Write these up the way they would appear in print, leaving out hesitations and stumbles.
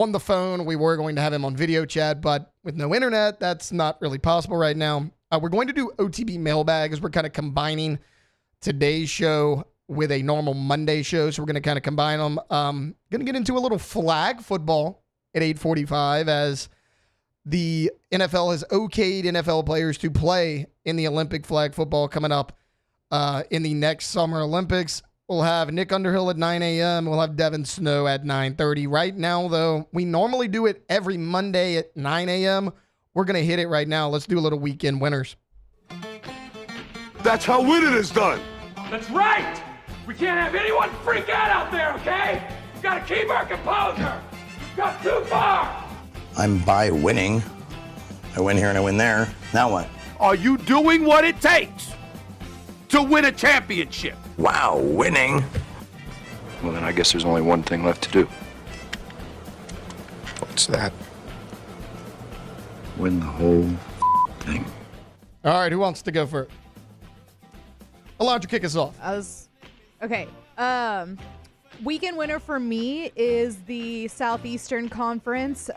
on the phone. We were going to have him on video chat, but with no internet, that's not really possible right now. We're going to do OTB mailbag as we're kind of combining today's show with a normal Monday show. So we're going to kind of combine them. Going to get into a little flag football at 8:45 as the NFL has okayed NFL players to play in the Olympic flag football coming up in the next Summer Olympics. We'll have Nick Underhill at 9 a.m. We'll have Devin Snow at 9:30. Right now, though, we normally do it every Monday at 9 a.m. We're going to hit it right now. Let's do a little weekend winners. That's how winning is done. That's right. We can't have anyone freak out there, okay? We've got to keep our composure. We've got too far. I'm by winning. I win here and I win there. Now what? Are you doing what it takes to win a championship? Wow, winning. Well, then I guess there's only one thing left to do. What's that? Win the whole thing. All right, who wants to go first? Alondra, kick us off. Okay. Weekend winner for me is the Southeastern Conference.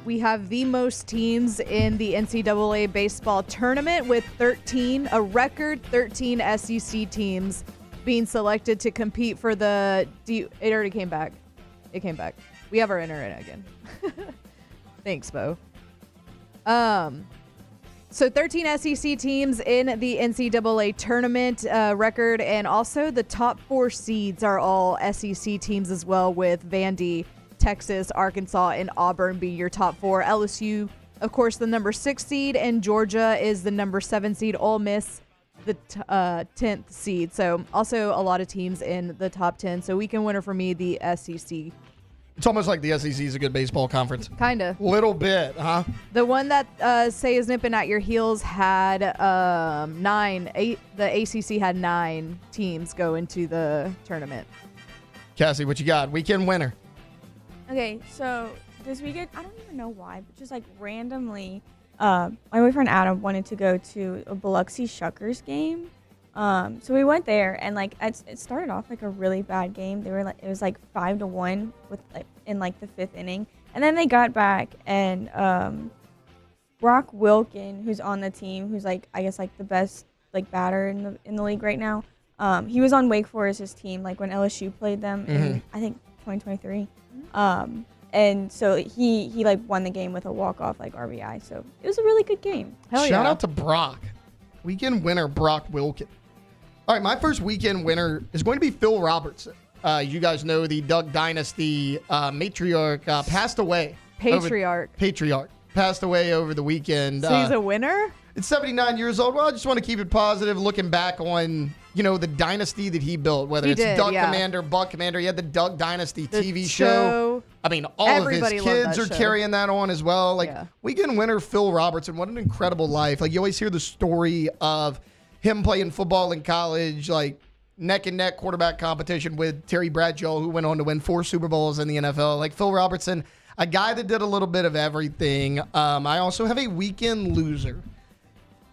We have the most teams in the NCAA baseball tournament with a record 13 SEC teams being selected to compete for the... It already came back. It came back. We have our internet again. Thanks, Bo. So 13 SEC teams in the NCAA tournament record, and also the top 4 seeds are all SEC teams as well, with Vandy, Texas, Arkansas, and Auburn being your top 4. LSU, of course, the number 6 seed, and Georgia is the number 7 seed. Ole Miss, the 10th seed. So also a lot of teams in the top 10. So weekend winner for me, the SEC. It's almost like the SEC is a good baseball conference. Kind of. Little bit, huh? The one that say is nipping at your heels had 8. The ACC had 9 teams go into the tournament. Cassie, what you got? Weekend winner. Okay, so this weekend, I don't even know why, but just like randomly, my boyfriend Adam wanted to go to a Biloxi Shuckers game. So we went there, and like it started off like a really bad game. It was like 5-1 with in like the 5th inning, and then they got back, and Brock Wilkin, who's on the team, who's like I guess like the best like batter in the league right now. He was on Wake Forest's team like when LSU played them in I think 2023. And so he like won the game with a walk-off like RBI. So it was a really good game. Shout out to Brock. Weekend winner Brock Wilkin. All right, my first weekend winner is going to be Phil Robertson. You guys know the Duck Dynasty matriarch passed away. Patriarch passed away over the weekend. So he's a winner? It's 79 years old. Well, I just want to keep it positive, looking back on, the dynasty that he built, whether Commander, Buck Commander. He had the Duck Dynasty TV show. I mean, all of his kids are carrying that on as well. Weekend winner Phil Robertson, what an incredible life. Like, you always hear the story of him playing football in college, like neck and neck quarterback competition with Terry Bradshaw, who went on to win 4 Super Bowls in the NFL. Like, Phil Robertson, a guy that did a little bit of everything. I also have a weekend loser.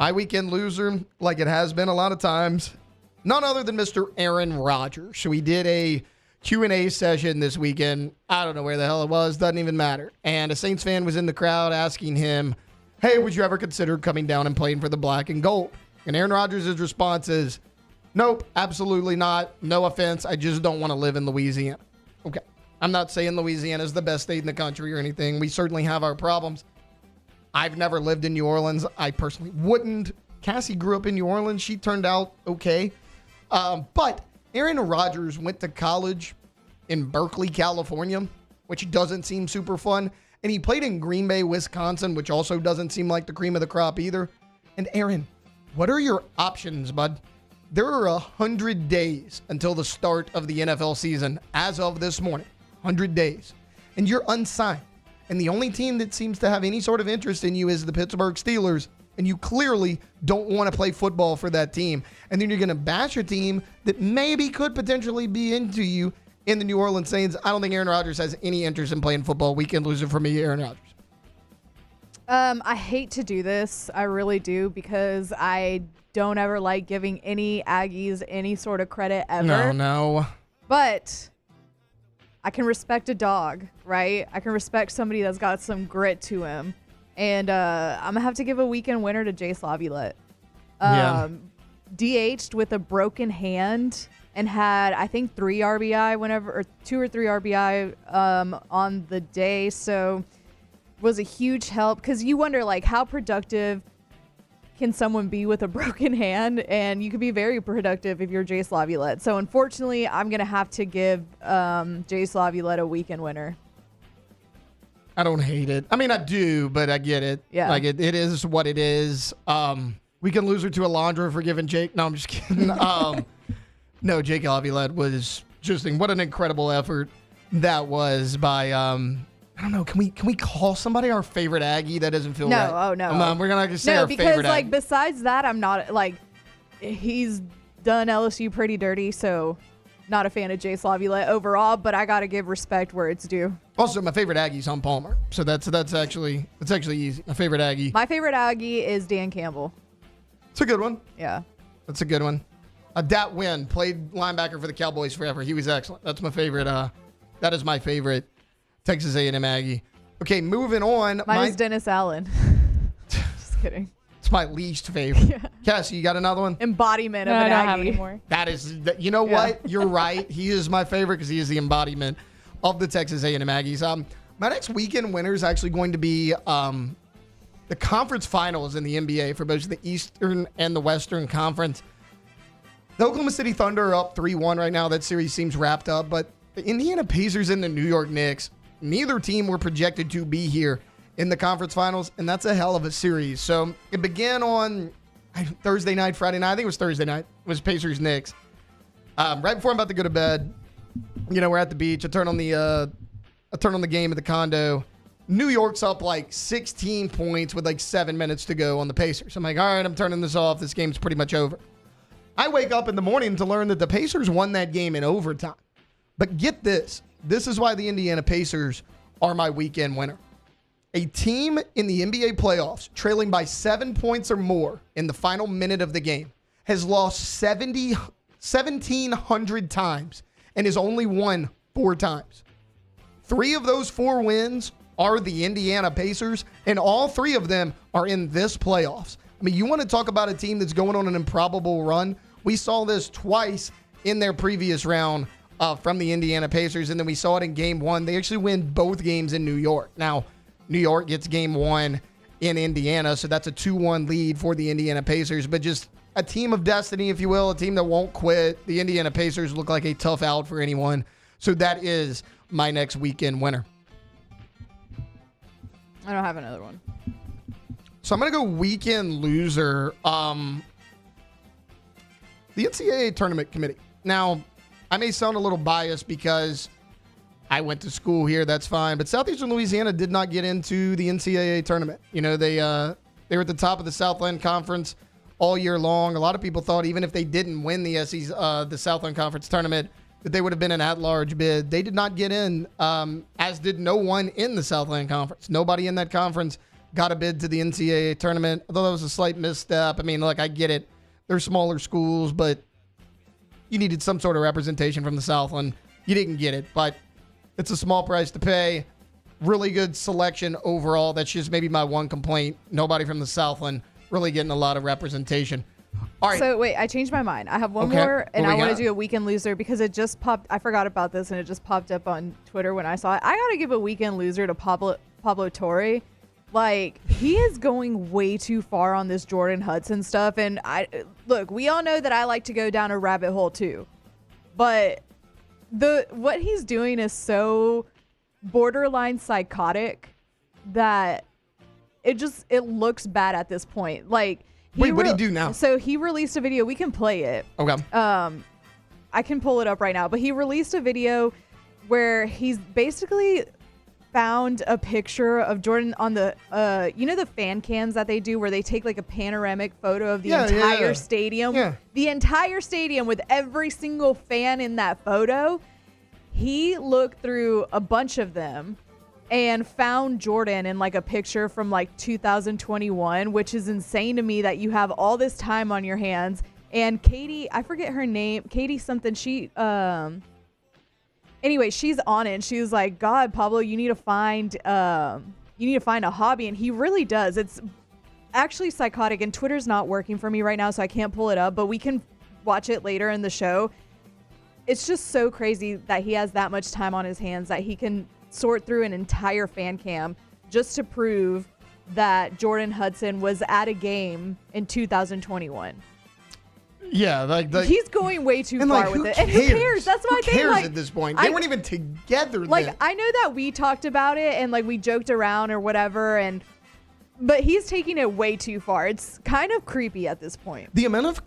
My weekend loser, like it has been a lot of times, none other than Mr. Aaron Rodgers. So we did a Q&A session this weekend. I don't know where the hell it was. Doesn't even matter. And a Saints fan was in the crowd asking him, hey, would you ever consider coming down and playing for the black and gold? And Aaron Rodgers' response is, nope, absolutely not. No offense. I just don't want to live in Louisiana. Okay. I'm not saying Louisiana is the best state in the country or anything. We certainly have our problems. I've never lived in New Orleans. I personally wouldn't. Cassie grew up in New Orleans. She turned out okay. But Aaron Rodgers went to college in Berkeley, California, which doesn't seem super fun. And he played in Green Bay, Wisconsin, which also doesn't seem like the cream of the crop either. And Aaron, what are your options, bud? There are 100 days until the start of the NFL season as of this morning. 100 days. And you're unsigned. And the only team that seems to have any sort of interest in you is the Pittsburgh Steelers. And you clearly don't want to play football for that team. And then you're going to bash a team that maybe could potentially be into you in the New Orleans Saints. I don't think Aaron Rodgers has any interest in playing football. Weekend loser for me, Aaron Rodgers. I hate to do this. I really do, because I don't ever like giving any Aggies any sort of credit ever. No. But I can respect a dog, right? I can respect somebody that's got some grit to him. And I'm going to have to give a weekend winner to Jace Laviolette. DH'd with a broken hand and had, I think, 3 RBI or 2 or 3 RBI on the day. So was a huge help because you wonder, like, how productive can someone be with a broken hand? And you can be very productive if you're Jace Laviolette. So unfortunately, I'm going to have to give Jace Laviolette a weekend winner. I don't hate it. I mean, I do, but I get it. Yeah. Like, it is what it is. Weekend loser to Alondra for giving Jake. No, I'm just kidding. No, Jake Laviolette was just, what an incredible effort that was by, I don't know, can we call somebody our favorite Aggie? That doesn't feel right. No, oh no. We're going to say our favorite Aggie. No, because, like, besides that, I'm not, like, he's done LSU pretty dirty, so not a fan of Jace Laviolette overall, but I got to give respect where it's due. Also, my favorite Aggie's on Palmer, so that's actually easy. My favorite Aggie. My favorite Aggie is Dan Campbell. It's a good one. Yeah. That's a good one. Dat Wynn played linebacker for the Cowboys forever. He was excellent. That's my favorite. That is my favorite Texas A&M Aggie. Okay, moving on. Mine is Dennis Allen. Just kidding. It's my least favorite. Yeah. Cassie, you got another one? Embodiment of an Aggie. Anymore. That is, you know what? You're right. He is my favorite because he is the embodiment of the Texas A&M Aggies. My next weekend winner is actually going to be the conference finals in the NBA for both the Eastern and the Western Conference. The Oklahoma City Thunder are up 3-1 right now. That series seems wrapped up, but the Indiana Pacers and the New York Knicks, neither team were projected to be here in the conference finals, and that's a hell of a series. So it began on Thursday night, Friday night. I think it was Thursday night. It was Pacers-Knicks. Right before I'm about to go to bed, we're at the beach. I turn on the game at the condo. New York's up like 16 points with like 7 minutes to go on the Pacers. I'm like, all right, I'm turning this off. This game's pretty much over. I wake up in the morning to learn that the Pacers won that game in overtime. But get this. This is why the Indiana Pacers are my weekend winner. A team in the NBA playoffs trailing by 7 points or more in the final minute of the game has lost 1,700 times and has only won 4 times. 3 of those 4 wins are the Indiana Pacers, and all 3 of them are in this playoffs. I mean, you want to talk about a team that's going on an improbable run? We saw this twice in their previous round from the Indiana Pacers, and then we saw it in Game 1. They actually win both games in New York. Now, New York gets Game 1 in Indiana, so that's a 2-1 lead for the Indiana Pacers, but just a team of destiny, if you will, a team that won't quit. The Indiana Pacers look like a tough out for anyone, so that is my next weekend winner. I don't have another one. So I'm going to go weekend loser. The NCAA Tournament Committee. Now, I may sound a little biased because I went to school here. That's fine. But Southeastern Louisiana did not get into the NCAA tournament. They were at the top of the Southland Conference all year long. A lot of people thought even if they didn't win the Southland Conference tournament, that they would have been an at-large bid. They did not get in, as did no one in the Southland Conference. Nobody in that conference got a bid to the NCAA tournament, although that was a slight misstep. I mean, look, I get it. They're smaller schools, but you needed some sort of representation from the Southland. You didn't get it, but it's a small price to pay. Really good selection overall. That's just maybe my one complaint. Nobody from the Southland really getting a lot of representation. All right. So, wait, I changed my mind. I have one more, and I want to do a weekend loser because it just popped. I forgot about this, and it just popped up on Twitter when I saw it. I got to give a weekend loser to Pablo Torre. Like, he is going way too far on this Jordan Hudson stuff. And look, we all know that I like to go down a rabbit hole too. But what he's doing is so borderline psychotic that it looks bad at this point. Like, wait, what do you do now? So he released a video. We can play it. Okay. I can pull it up right now. But he released a video where he's basically found a picture of Jordan on the the fan cams that they do where they take like a panoramic photo of the entire stadium. Yeah. The entire stadium with every single fan in that photo. He looked through a bunch of them and found Jordan in like a picture from like 2021, which is insane to me that you have all this time on your hands. And Katie, I forget her name, Katie something, she anyway, she's on it. And she was like, God, Pablo, you need to find a hobby. And he really does. It's actually psychotic. And Twitter's not working for me right now, so I can't pull it up. But we can watch it later in the show. It's just so crazy that he has that much time on his hands that he can sort through an entire fan cam just to prove that Jordan Hudson was at a game in 2021. Yeah, like he's going way too far with it. And who cares? That's my thing. Who cares at this point? They weren't even together then. I know that we talked about it and we joked around or whatever, but he's taking it way too far. It's kind of creepy at this point. The amount of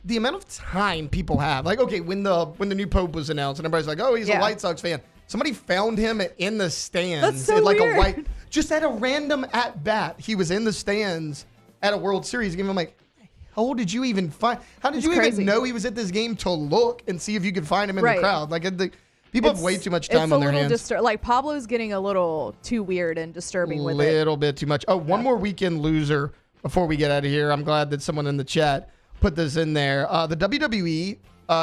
the amount of time people have. Okay, when the new Pope was announced and everybody's like, oh, he's a White Sox fan. Somebody found him in the stands. That's so weird. Just at a random at bat. He was in the stands at a World Series game. I'm like, how did you even find? How did you even know he was at this game to look and see if you could find him in the crowd? People have way too much time on their hands. Pablo's getting a little too weird and disturbing with it. A little bit too much. Oh, one more weekend loser before we get out of here. I'm glad that someone in the chat put this in there. The WWE.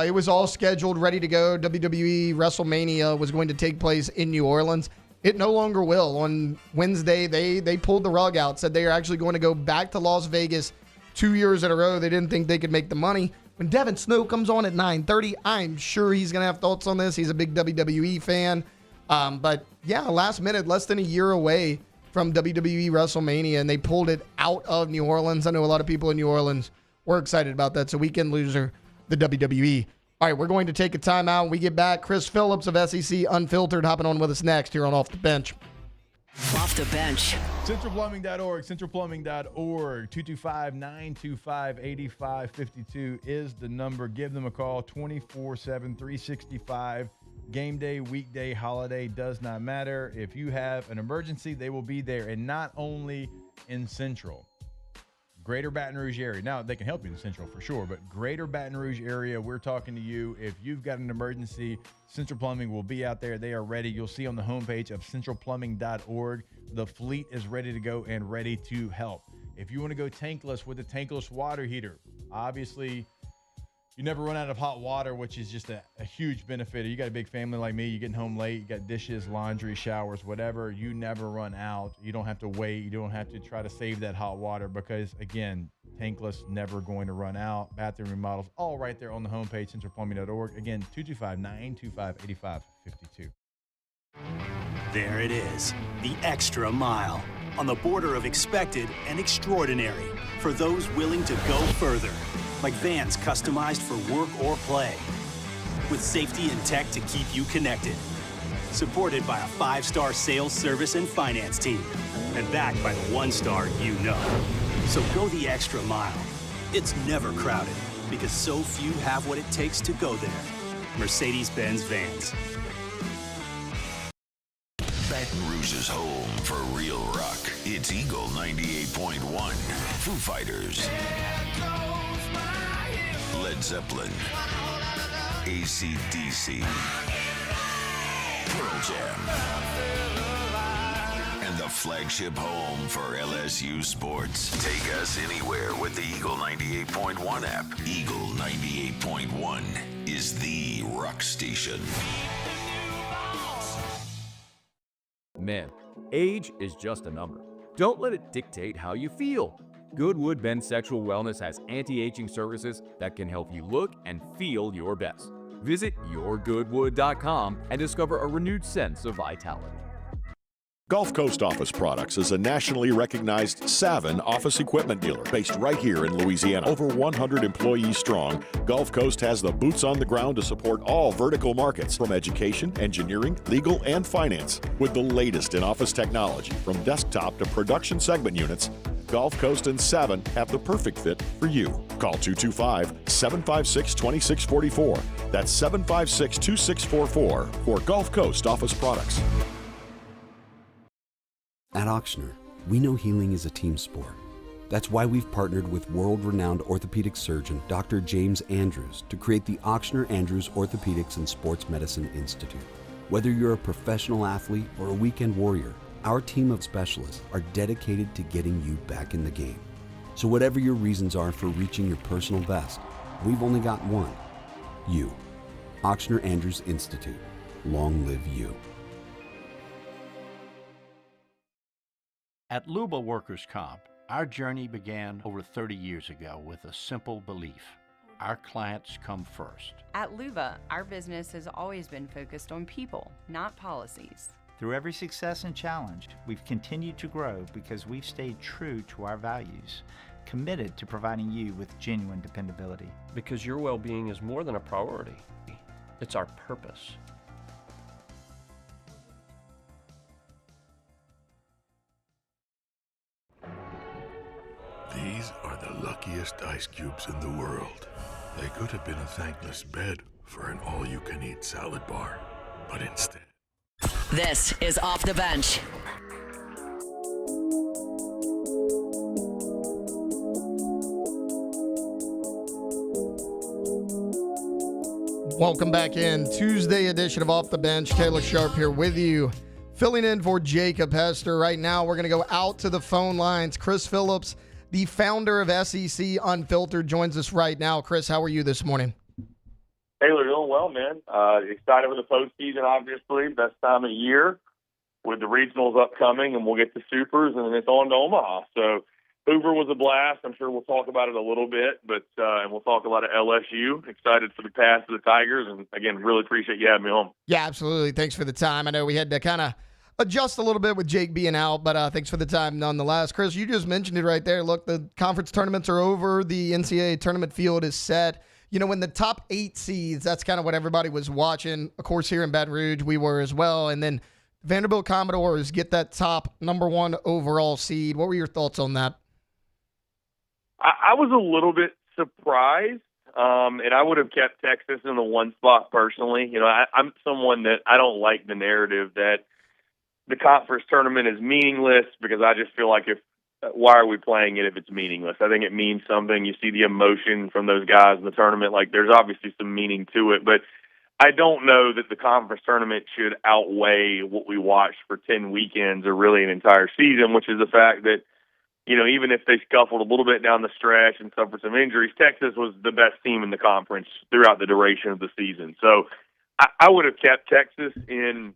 It was all scheduled, ready to go. WWE WrestleMania was going to take place in New Orleans. It no longer will. On Wednesday, they pulled the rug out, said they are actually going to go back to Las Vegas 2 years in a row. They didn't think they could make the money. When Devin Snow comes on at 9:30, I'm sure he's going to have thoughts on this. He's a big WWE fan. But yeah, last minute, less than a year away from WWE WrestleMania, and they pulled it out of New Orleans. I know a lot of people in New Orleans were excited about that. So weekend loser, the WWE. All right, we're going to take a timeout. When we get back, Chris Phillips of SEC Unfiltered hopping on with us next here on Off the Bench. Off the Bench. CentralPlumbing.org, CentralPlumbing.org, 225-925-8552 is the number. Give them a call, 24/7, 365. Game day, weekday, holiday, does not matter. If you have an emergency, they will be there. And not only in Central, Greater Baton Rouge area. Now, they can help you in Central for sure, but Greater Baton Rouge area, we're talking to you. If you've got an emergency, Central Plumbing will be out there. They are ready. You'll see on the homepage of centralplumbing.org, the fleet is ready to go and ready to help. If you want to go tankless with a tankless water heater, obviously, you never run out of hot water, which is just a huge benefit. You got a big family like me, you're getting home late, you got dishes, laundry, showers, whatever. You never run out. You don't have to wait. You don't have to try to save that hot water because, again, tankless, never going to run out. Bathroom remodels, all right there on the homepage, centralplumbing.org. Again, 225-925-8552. There it is, the extra mile. On the border of expected and extraordinary for those willing to go further. Like vans customized for work or play. With safety and tech to keep you connected. Supported by a 5-star sales, service, and finance team. And backed by the 1-star you know. So go the extra mile. It's never crowded because so few have what it takes to go there. Mercedes-Benz Vans. Baton Rouge's home for real rock. It's Eagle 98.1. Foo Fighters. Led Zeppelin. AC/DC. Pearl Jam. And the flagship home for LSU sports. Take us anywhere with the Eagle 98.1 app. Eagle 98.1 is the rock station. Men, age is just a number. Don't let it dictate how you feel. Goodwood Men's Sexual Wellness has anti-aging services that can help you look and feel your best. Visit yourgoodwood.com and discover a renewed sense of vitality. Gulf Coast Office Products is a nationally recognized Savin office equipment dealer based right here in Louisiana. Over 100 employees strong, Gulf Coast has the boots on the ground to support all vertical markets from education, engineering, legal, and finance. With the latest in office technology, from desktop to production segment units, Gulf Coast and Savin have the perfect fit for you. Call 225-756-2644. That's 756-2644 for Gulf Coast Office Products. At Auctioner, we know healing is a team sport. That's why we've partnered with world-renowned orthopedic surgeon Dr. James Andrews to create the Auctioner Andrews Orthopedics and Sports Medicine Institute. Whether you're a professional athlete or a weekend warrior, our team of specialists are dedicated to getting you back in the game. So whatever your reasons are for reaching your personal best, we've only got one: you. Auctioner Andrews Institute. Long live you. At Luba Workers' Comp, our journey began over 30 years ago with a simple belief: our clients come first. At Luba, our business has always been focused on people, not policies. Through every success and challenge, we've continued to grow because we've stayed true to our values, committed to providing you with genuine dependability. Because your well-being is more than a priority. It's our purpose. These are the luckiest ice cubes in the world. They could have been a thankless bed for an all-you-can-eat salad bar, but instead... This is Off the Bench. Welcome back in. Tuesday edition of Off the Bench. Taylor Sharp here with you, filling in for Jacob Hester. Right now, we're going to go out to the phone lines. Chris Phillips, the founder of SEC Unfiltered, joins us right now. Chris, how are you this morning? Taylor, doing well, man. Excited for the postseason, obviously. Best time of year with the regionals upcoming, and we'll get to Supers, and then it's on to Omaha. So Hoover was a blast. I'm sure we'll talk about it a little bit, but and we'll talk a lot of LSU. Excited for the pass of the Tigers, and, again, really appreciate you having me on. Yeah, absolutely. Thanks for the time. I know we had to kind of adjust a little bit with Jake being out, but thanks for the time nonetheless. Chris, you just mentioned it right there. Look, the conference tournaments are over. The NCAA tournament field is set. You know, when the top 8 seeds, that's kind of what everybody was watching. Of course, here in Baton Rouge, we were as well. And then Vanderbilt Commodores get that top number 1 overall seed. What were your thoughts on that? I was a little bit surprised, and I would have kept Texas in the 1 spot personally. You know, I'm someone that I don't like the narrative that the conference tournament is meaningless, because I just feel like why are we playing it if it's meaningless? I think it means something. You see the emotion from those guys in the tournament. Like, there's obviously some meaning to it, but I don't know that the conference tournament should outweigh what we watched for 10 weekends or really an entire season, which is the fact that, you know, even if they scuffled a little bit down the stretch and suffered some injuries, Texas was the best team in the conference throughout the duration of the season. So I would have kept Texas in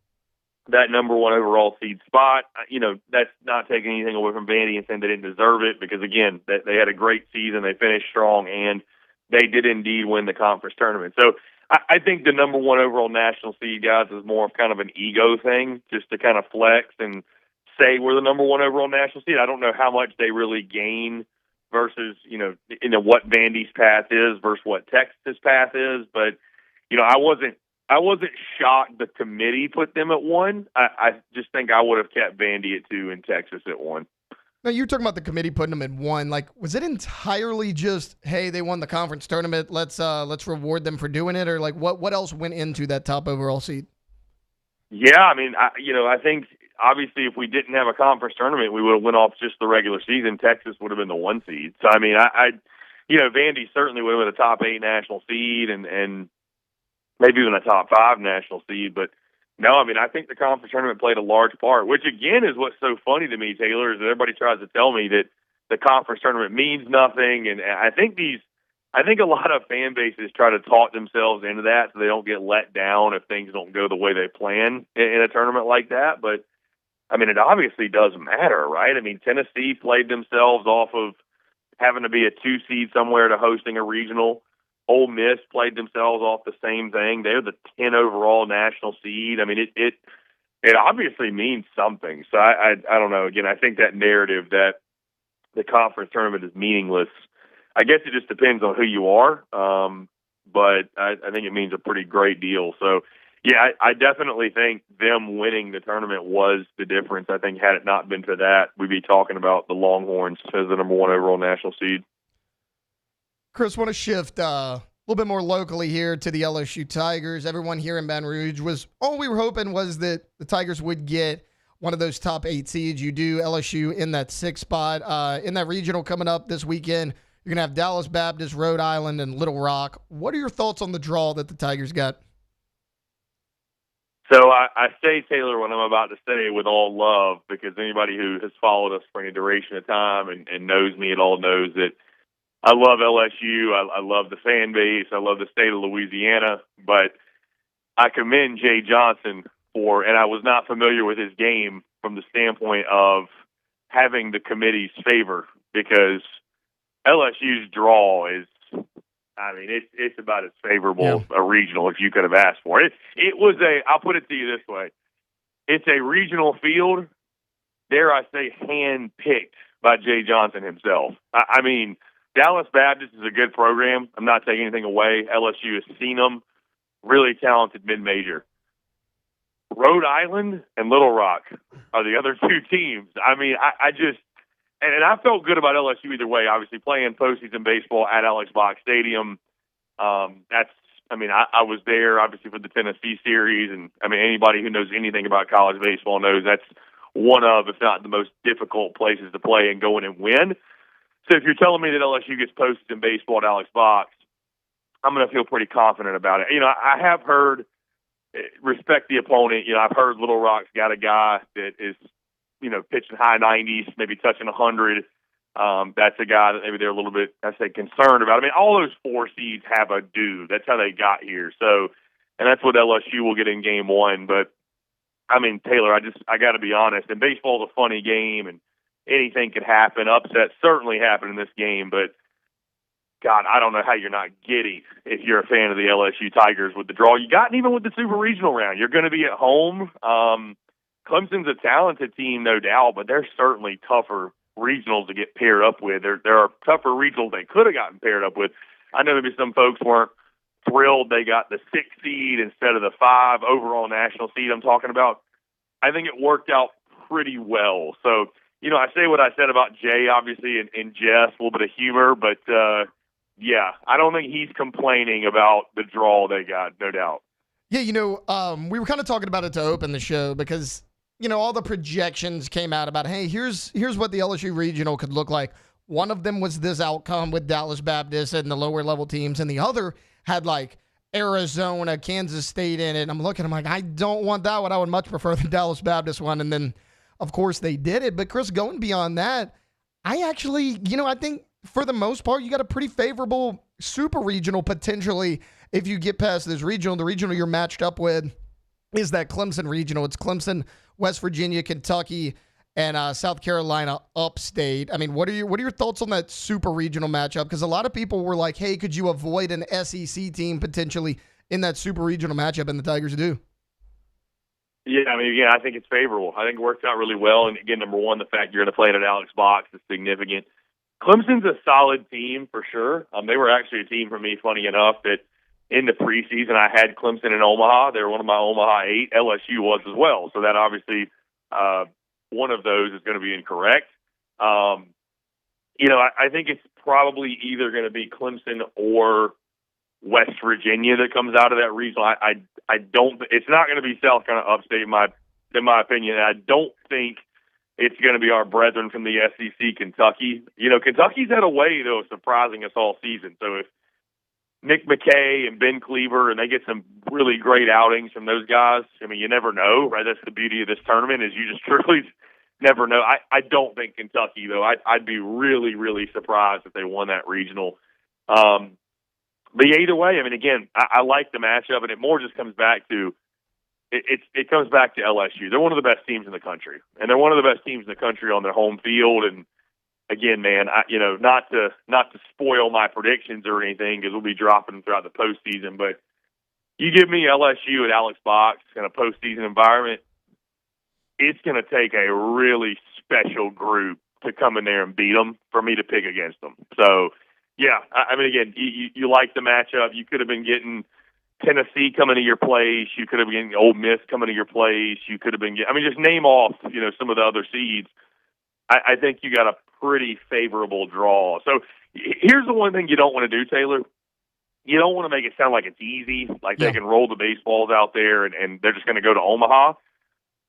that number 1 overall seed spot. You know, that's not taking anything away from Vandy and saying they didn't deserve it, because, again, they had a great season. They finished strong, and they did indeed win the conference tournament. So I think the number 1 overall national seed, guys, is more of kind of an ego thing, just to kind of flex and say we're the number 1 overall national seed. I don't know how much they really gain versus, you know, what Vandy's path is versus what Texas' path is. But, you know, I wasn't shocked the committee put them at 1. I just think I would have kept Vandy at 2 and Texas at 1. Now, you were talking about the committee putting them at 1. Like, was it entirely just, hey, they won the conference tournament, let's reward them for doing it? Or, like, what else went into that top overall seed? Yeah, I mean, I think obviously if we didn't have a conference tournament, we would have went off just the regular season. Texas would have been the 1 seed. So, I mean, Vandy certainly would have been a top 8 national seed and maybe even a top 5 national seed. But, no, I mean, I think the conference tournament played a large part, which, again, is what's so funny to me, Taylor, is that everybody tries to tell me that the conference tournament means nothing. And I think a lot of fan bases try to talk themselves into that so they don't get let down if things don't go the way they plan in a tournament like that. But, I mean, it obviously does matter, right? I mean, Tennessee played themselves off of having to be a 2 seed somewhere to hosting a regional. Ole Miss played themselves off the same thing. They're the 10 overall national seed. I mean, it obviously means something. So I don't know. Again, I think that narrative that the conference tournament is meaningless, I guess it just depends on who you are. But I think it means a pretty great deal. So, yeah, I definitely think them winning the tournament was the difference. I think had it not been for that, we'd be talking about the Longhorns as the number 1 overall national seed. Chris, want to shift a little bit more locally here to the LSU Tigers. Everyone here in Baton Rouge all we were hoping was that the Tigers would get one of those top 8 seeds. You do LSU in that 6th spot. In that regional coming up this weekend, you're going to have Dallas Baptist, Rhode Island, and Little Rock. What are your thoughts on the draw that the Tigers got? So I say, Taylor, what I'm about to say with all love, because anybody who has followed us for any duration of time and knows me at all knows that I love LSU. I love the fan base. I love the state of Louisiana. But I commend Jay Johnson and I was not familiar with his game from the standpoint of having the committee's favor, because LSU's draw is, I mean, it's about as favorable a regional as you could have asked for. It was I'll put it to you this way. It's a regional field, dare I say, hand-picked by Jay Johnson himself. I mean, Dallas Baptist is a good program. I'm not taking anything away. LSU has seen them. Really talented mid-major. Rhode Island and Little Rock are the other two teams. I mean, I just – and I felt good about LSU either way. Obviously, playing postseason baseball at Alex Box Stadium, that's – I mean, I was there, obviously, for the Tennessee series. And, I mean, anybody who knows anything about college baseball knows that's one of, if not the most difficult places to play and go in and win. So if you're telling me that LSU gets postseason baseball at Alex Box, I'm going to feel pretty confident about it. You know, I have heard – respect the opponent. You know, I've heard Little Rock's got a guy that is, you know, pitching high 90s, maybe touching 100. That's a guy that maybe they're a little bit, I say, concerned about. I mean, all those 4 seeds have a due. That's how they got here. So, and that's what LSU will get in game 1. But, I mean, Taylor, I got to be honest. And baseball's a funny game, and anything could happen. Upsets certainly happen in this game, but God, I don't know how you're not giddy if you're a fan of the LSU Tigers with the draw you got, and even with the Super Regional round. You're going to be at home. Clemson's a talented team, no doubt, but they're certainly tougher regionals to get paired up with. There are tougher regionals they could have gotten paired up with. I know maybe some folks weren't thrilled they got the 6 seed instead of the 5 overall national seed I'm talking about. I think it worked out pretty well. So, you know, I say what I said about Jay, obviously, in jest, a little bit of humor, but yeah, I don't think he's complaining about the draw they got, no doubt. Yeah, you know, we were kind of talking about it to open the show because, you know, all the projections came out about, hey, here's what the LSU regional could look like. One of them was this outcome with Dallas Baptist and the lower level teams, and the other had like Arizona, Kansas State in it. I'm like, I don't want that one. I would much prefer the Dallas Baptist one. And then, of course, they did it. But Chris, going beyond that, I actually, you know, I think for the most part, you got a pretty favorable super regional potentially if you get past this regional. The regional you're matched up with is that Clemson regional. It's Clemson, West Virginia, Kentucky, and South Carolina upstate. I mean, what are your thoughts on that super regional matchup? Because a lot of people were like, hey, could you avoid an SEC team potentially in that super regional matchup? And the Tigers do. Yeah, I mean, again, I think it's favorable. I think it worked out really well. And again, number one, the fact you're going to play it at Alex Box is significant. Clemson's a solid team for sure. They were actually a team for me, funny enough, that in the preseason I had Clemson in Omaha. They were one of my Omaha 8. LSU was as well. So that obviously one of those is going to be incorrect. You know, I think it's probably either going to be Clemson or West Virginia that comes out of that regional. I don't. It's not going to be South Carolina upstate in my opinion. I don't think it's going to be our brethren from the SEC, Kentucky. You know, Kentucky's had a way, though, of surprising us all season. So if Nick McKay and Ben Cleaver, and they get some really great outings from those guys, I mean, you never know, right? That's the beauty of this tournament is you just truly never know. I don't think Kentucky, though. I'd be really, really surprised if they won that regional. But yeah, either way, I mean, again, I like the matchup, and it more just comes back to it comes back to LSU. They're one of the best teams in the country, and they're one of the best teams in the country on their home field. And again, man, not to spoil my predictions or anything because we'll be dropping them throughout the postseason, but you give me LSU at Alex Box in a postseason environment, it's going to take a really special group to come in there and beat them for me to pick against them. So, yeah, I mean, again, you like the matchup. You could have been getting Tennessee coming to your place. You could have been getting Ole Miss coming to your place. You could have been getting, I mean, just name off, some of the other seeds. I think you got a pretty favorable draw. So here's the one thing you don't want to do, Taylor. You don't want to make it sound like it's easy, like they can roll the baseballs out there and they're just going to go to Omaha.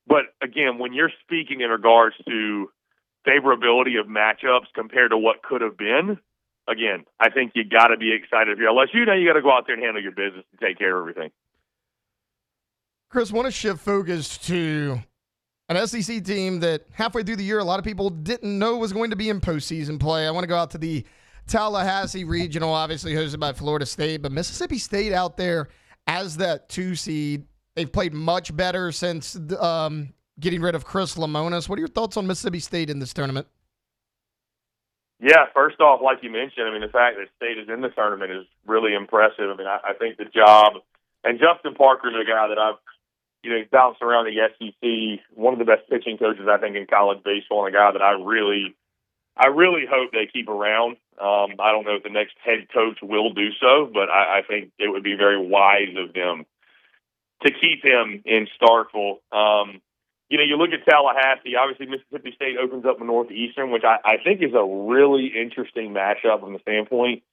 But, again, when you're speaking in regards to favorability of matchups compared to what could have been, again, I think you got to be excited. If you're LSU, now you got to go out there and handle your business and take care of everything. Chris, want to shift focus to an SEC team that halfway through the year, a lot of people didn't know was going to be in postseason play. I want to go out to the Tallahassee Regional, obviously hosted by Florida State, but Mississippi State out there as that 2 seed. They've played much better since getting rid of Chris Lemonis. What are your thoughts on Mississippi State in this tournament? Yeah, first off, like you mentioned, I mean, the fact that State is in the tournament is really impressive. I mean, I think the job, and Justin Parker's a guy that he's bounced around the SEC, one of the best pitching coaches, I think, in college baseball, and a guy that I really hope they keep around. I don't know if the next head coach will do so, but I think it would be very wise of them to keep him in Starkville. You look at Tallahassee, obviously Mississippi State opens up with Northeastern, which I think is a really interesting matchup from the standpoint.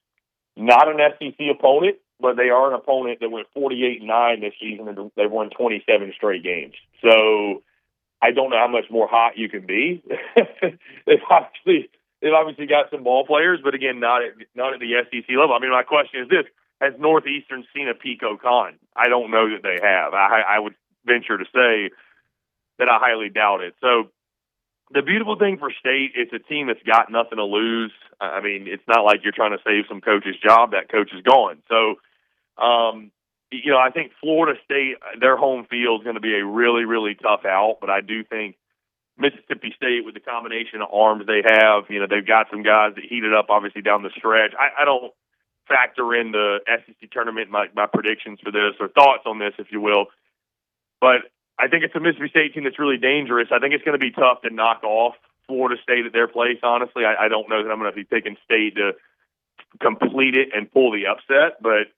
Not an SEC opponent, but they are an opponent that went 48-9 this season, and they've won 27 straight games. So I don't know how much more hot you can be. They've obviously got some ball players, but again, not at the SEC level. I mean, my question is this: has Northeastern seen a Pico Khan? I don't know that they have. I would venture to say that I highly doubt it. So the beautiful thing for State, it's a team that's got nothing to lose. I mean, it's not like you're trying to save some coach's job. That coach is gone. So, I think Florida State, their home field is going to be a really, really tough out. But I do think Mississippi State, with the combination of arms they have, they've got some guys that heated up, obviously, down the stretch. I don't factor in the SEC tournament, my predictions for this, or thoughts on this, if you will. But I think it's a Mississippi State team that's really dangerous. I think it's going to be tough to knock off Florida State at their place, honestly. I don't know that I'm going to be picking State to complete it and pull the upset. But,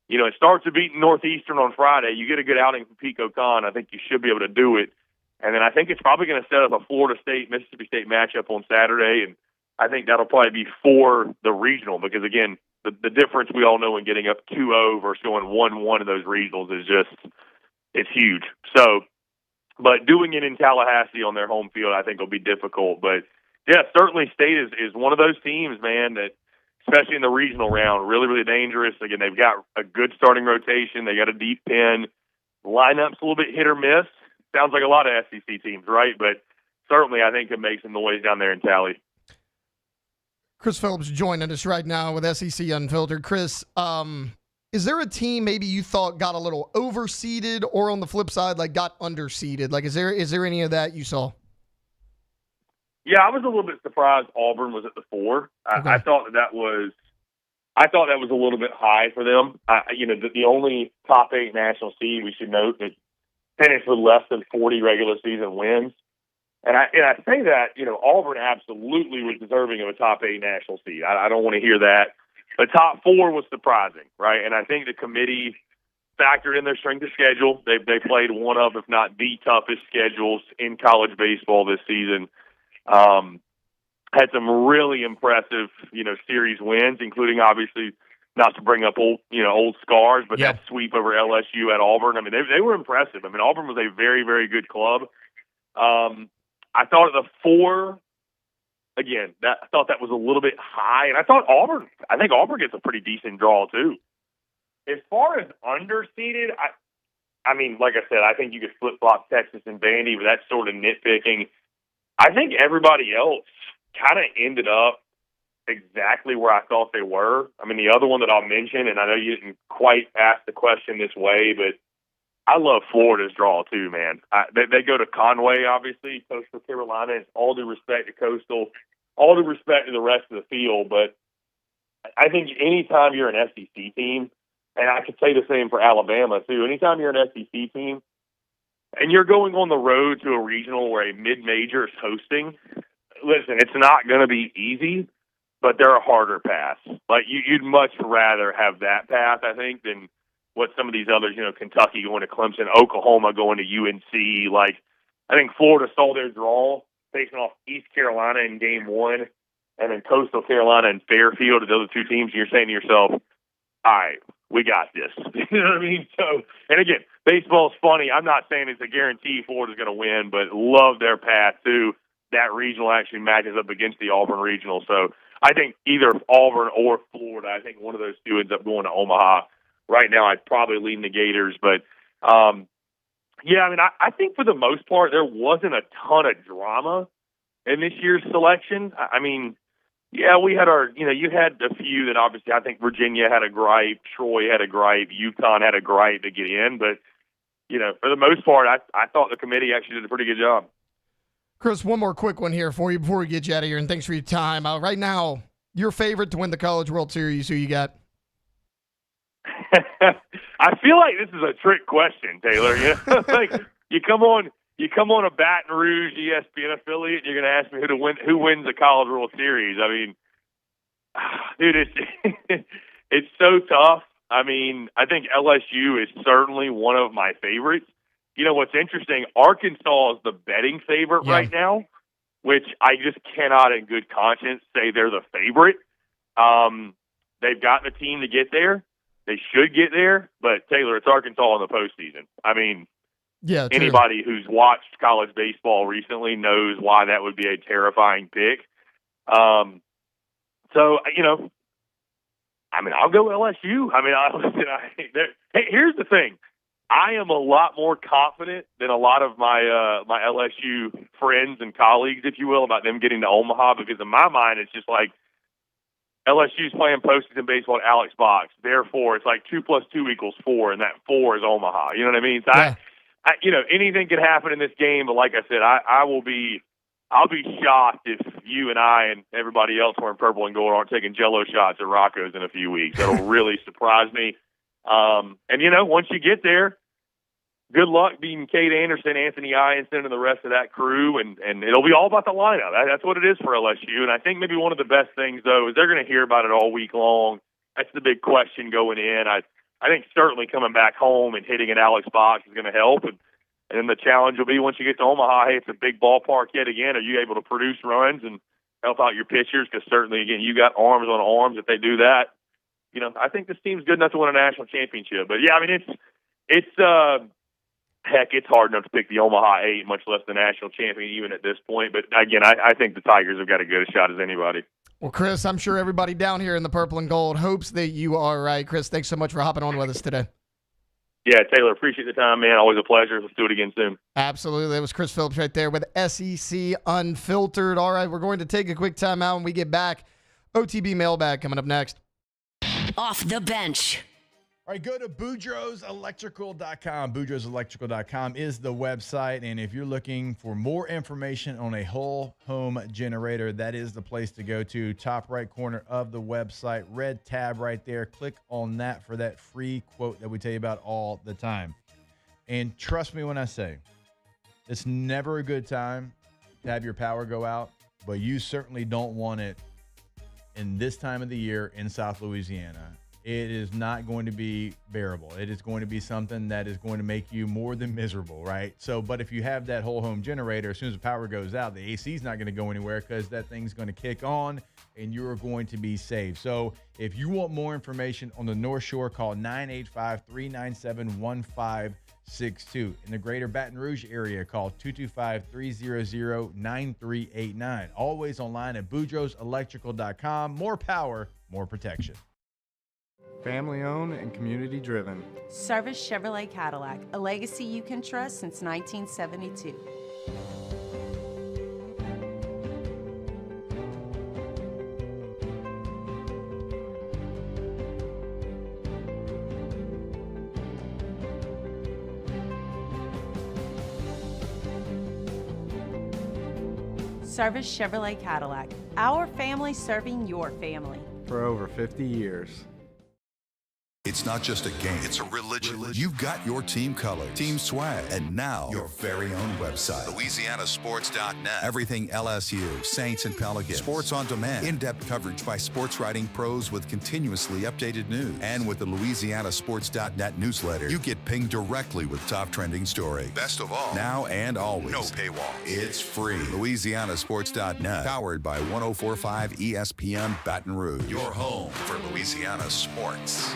it starts with beating Northeastern on Friday. You get a good outing from Pico Khan. I think you should be able to do it. And then I think it's probably going to set up a Florida State-Mississippi State matchup on Saturday. And I think that'll probably be for the regional because, again, the difference we all know in getting up 2-0 versus going 1-1 in those regionals is it's huge. So, but doing it in Tallahassee on their home field, I think will be difficult. But yeah, certainly State is one of those teams, man, that especially in the regional round, really, really dangerous. Again, they've got a good starting rotation. They got a deep pen. Lineup's a little bit hit or miss. Sounds like a lot of SEC teams, right? But certainly I think it makes some noise down there in Tally. Chris Phillips joining us right now with SEC Unfiltered. Chris, is there a team maybe you thought got a little overseeded, or on the flip side, like got underseeded? Like, is there any of that you saw? Yeah, I was a little bit surprised Auburn was at the 4. Okay. I thought that was a little bit high for them. The only top 8 national seed, we should note, that finished with less than 40 regular season wins. And I say that, Auburn absolutely was deserving of a top 8 national seed. I don't want to hear that. The top 4 was surprising, right? And I think the committee factored in their strength of schedule. They played one of, if not the toughest schedules in college baseball this season. Had some really impressive, series wins, including obviously, not to bring up old scars, but that sweep over LSU at Auburn. I mean, they were impressive. I mean, Auburn was a very, very good club. I thought at the 4, again, I thought that was a little bit high, and I think Auburn gets a pretty decent draw too. As far as underseeded, I mean, like I said, I think you could flip-flop Texas and Vandy, but that's sort of nitpicking. I think everybody else kind of ended up exactly where I thought they were. I mean, the other one that I'll mention, and I know you didn't quite ask the question this way, but I love Florida's draw too, man. They go to Conway, obviously, Coastal Carolina. It's all due respect to Coastal, all due respect to the rest of the field. But I think anytime you're an SEC team, and I could say the same for Alabama too, anytime you're an SEC team and you're going on the road to a regional where a mid-major is hosting, listen, it's not going to be easy, but they're a harder path. Like, you'd much rather have that path, I think, than what some of these others, Kentucky going to Clemson, Oklahoma going to UNC. Like, I think Florida saw their draw facing off East Carolina in game 1, and then Coastal Carolina and Fairfield are the other two teams, and you're saying to yourself, all right, we got this. You know what I mean? So, and again, baseball's funny. I'm not saying it's a guarantee Florida's going to win, but love their path too. That regional actually matches up against the Auburn regional. So I think either Auburn or Florida, I think one of those two ends up going to Omaha. Right now, I'd probably lean the Gators. But, yeah, I mean, I think for the most part, there wasn't a ton of drama in this year's selection. I mean, Yeah, we had you had a few that obviously I think Virginia had a gripe, Troy had a gripe, UConn had a gripe to get in, but, for the most part, I thought the committee actually did a pretty good job. Chris, one more quick one here for you before we get you out of here, and thanks for your time. Right now, your favorite to win the College World Series, who you got? I feel like this is a trick question, Taylor. Like you come on a Baton Rouge ESPN affiliate, you're going to ask me who wins the College World Series. I mean, dude, it's so tough. I mean, I think LSU is certainly one of my favorites. What's interesting, Arkansas is the betting favorite right now, which I just cannot in good conscience say they're the favorite. They've got the team to get there. They should get there, but Taylor, it's Arkansas in the postseason. I mean, anybody who's watched college baseball recently knows why that would be a terrifying pick. So, I'll go LSU. Hey, here's the thing. I am a lot more confident than a lot of my my LSU friends and colleagues, if you will, about them getting to Omaha, because in my mind, it's just like LSU's playing postseason baseball at Alex Box. Therefore, it's like 2 + 2 = 4, and that 4 is Omaha. You know what I mean? So anything could happen in this game, but like I said, I'll be shocked if you and I and everybody else wearing purple and gold aren't taking Jello shots at Rocco's in a few weeks. That'll really surprise me. Once you get there, good luck beating Kate Anderson, Anthony Ianson, and the rest of that crew, and it'll be all about the lineup. That's what it is for LSU. And I think maybe one of the best things, though, is they're going to hear about it all week long. That's the big question going in. I think certainly coming back home and hitting at Alex Box is going to help. And then the challenge will be once you get to Omaha, hey, it's a big ballpark yet again. Are you able to produce runs and help out your pitchers? Because certainly, again, you got arms on arms if they do that. I think this team's good enough to win a national championship. But, yeah, I mean, heck, it's hard enough to pick the Omaha 8, much less the national champion even at this point. But, again, I think the Tigers have got as good a shot as anybody. Well, Chris, I'm sure everybody down here in the purple and gold hopes that you are right. Chris, thanks so much for hopping on with us today. Yeah, Taylor, appreciate the time, man. Always a pleasure. Let's do it again soon. Absolutely. That was Chris Phillips right there with SEC Unfiltered. All right, we're going to take a quick time out when we get back. OTB mailbag coming up next. Off the bench. All right, go to boudreauxelectrical.com. Boudreauxelectrical.com is the website, and if you're looking for more information on a whole home generator, that is the place to go to. Top right corner of the website, red tab right there. Click on that for that free quote that we tell you about all the time. And trust me when I say, it's never a good time to have your power go out, but you certainly don't want it in this time of the year in South Louisiana. It is not going to be bearable. It is going to be something that is going to make you more than miserable, right? So, but if you have that whole home generator, as soon as the power goes out, the AC is not going to go anywhere because that thing's going to kick on and you're going to be saved. So if you want more information on the North Shore, call 985-397-1562. In the greater Baton Rouge area, call 225-300-9389. Always online at boudreauxelectrical.com. More power, more protection. Family owned and community driven. Service Chevrolet Cadillac, a legacy you can trust since 1972. Service Chevrolet Cadillac, our family serving your family. For over 50 years. It's not just a game, it's a religion. You've got your team color, team swag, and now your very own website, LouisianaSports.net. Everything LSU, Saints, and Pelicans. Sports on demand. In-depth coverage by sports writing pros with continuously updated news. And with the LouisianaSports.net newsletter, you get pinged directly with top trending stories. Best of all, now and always, no paywall. It's free. LouisianaSports.net, powered by 104.5 ESPN Baton Rouge. Your home for Louisiana sports.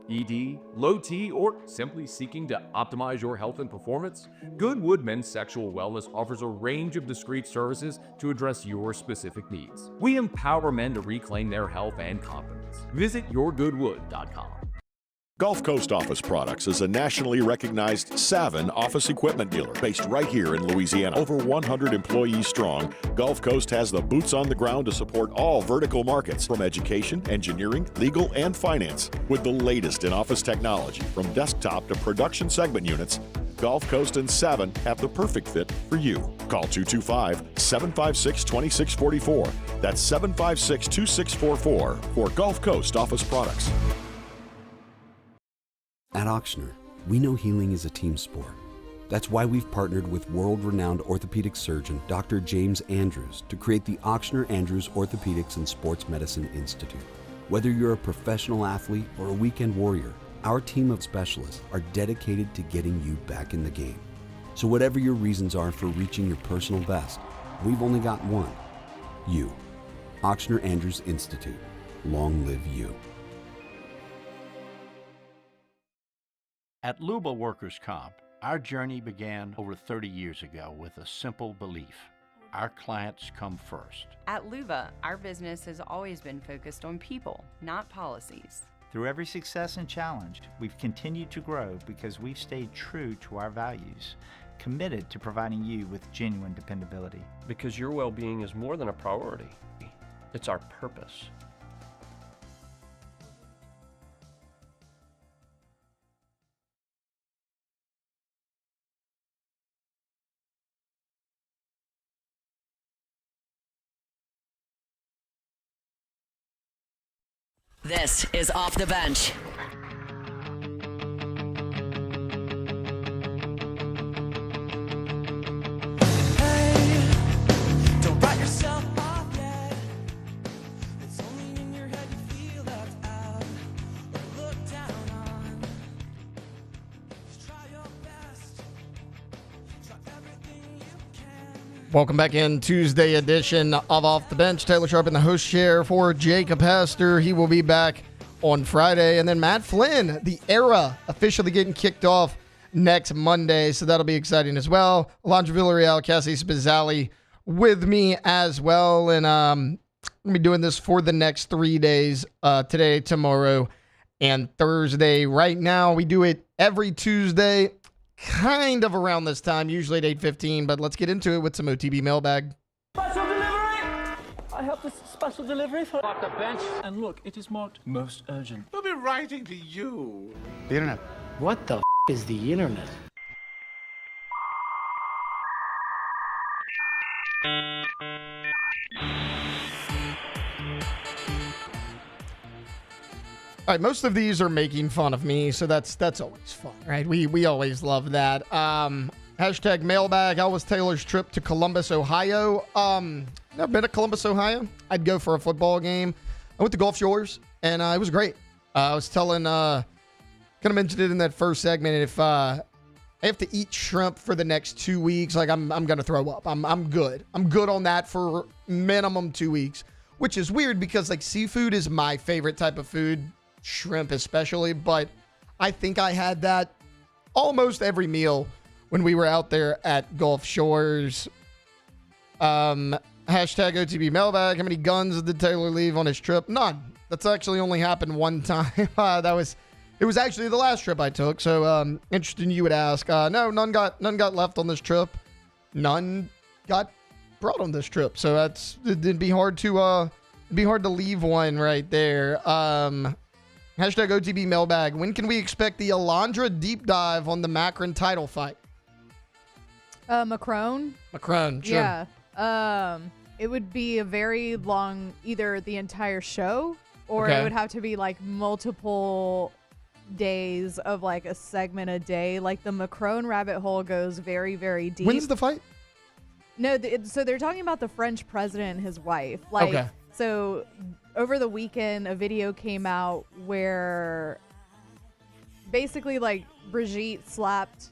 ED, low T, or simply seeking to optimize your health and performance? Goodwood Men's Sexual Wellness offers a range of discreet services to address your specific needs. We empower men to reclaim their health and confidence. Visit yourgoodwood.com. Gulf Coast Office Products is a nationally recognized Savin office equipment dealer based right here in Louisiana. Over 100 employees strong, Gulf Coast has the boots on the ground to support all vertical markets, from education, engineering, legal, and finance. With the latest in office technology, from desktop to production segment units, Gulf Coast and Savin have the perfect fit for you. Call 225-756-2644. That's 756-2644 for Gulf Coast Office Products. At Auctioner, we know healing is a team sport. That's why we've partnered with world-renowned orthopedic surgeon Dr. James Andrews to create the Auctioner Andrews Orthopedics and Sports Medicine Institute. Whether you're a professional athlete or a weekend warrior, our team of specialists are dedicated to getting you back in the game. So whatever your reasons are for reaching your personal best, we've only got one: you. Auctioner Andrews Institute. Long live you. At Luba Workers' Comp, our journey began over 30 years ago with a simple belief: our clients come first. At Luba, our business has always been focused on people, not policies. Through every success and challenge, we've continued to grow because we've stayed true to our values, committed to providing you with genuine dependability. Because your well-being is more than a priority. It's our purpose. This is Off the Bench. Don't write yourself off yet. It's only in your head you feel left out or looked down on. Just try your best. Try everything you can. Welcome back in Tuesday edition of Off the Bench. Taylor Sharp in the host chair for Jacob Hester. He will be back on Friday. And then Matt Flynn, the era officially getting kicked off next Monday. So that'll be exciting as well. Alondra Villarreal, Cassie Spazzali with me as well. And I'm going to be doing this for the next 3 days, today, tomorrow, and Thursday. Right now, we do it every Tuesday, kind of around this time, usually at 8:15. But let's get into it with some OTB mailbag. Special delivery! I have this special delivery for Off the Bench. And look, it is marked most urgent. We'll be writing to you. The internet. What the is the internet? All right, most of these are making fun of me, so that's always fun, right? We always love that. Hashtag mailbag. How was Taylor's trip to Columbus, Ohio? Never been to Columbus, Ohio. I'd go for a football game. I went to Gulf Shores, and it was great. I was telling, kind of mentioned it in that first segment. If I have to eat shrimp for the next 2 weeks, like I'm gonna throw up. I'm good. I'm good on that for minimum 2 weeks, which is weird because like seafood is my favorite type of food. Shrimp especially, but I think I had that almost every meal when we were out there at Gulf Shores. Hashtag OTB mailbag. How many guns did Taylor leave on his trip? None. That's actually only happened one time. It was actually the last trip I took. So interesting you would ask. No, none got left on this trip. None got brought on this trip. So it'd be hard to leave one right there. Hashtag OTB mailbag. When can we expect the Alondra deep dive on the Macron title fight? Macron, sure. Yeah. It would be a very long, either the entire show, or it would have to be like multiple days of like a segment a day. Like the Macron rabbit hole goes very, very deep. When's the fight? No, so they're talking about the French president and his wife. Like, okay. So over the weekend, a video came out where basically like Brigitte slapped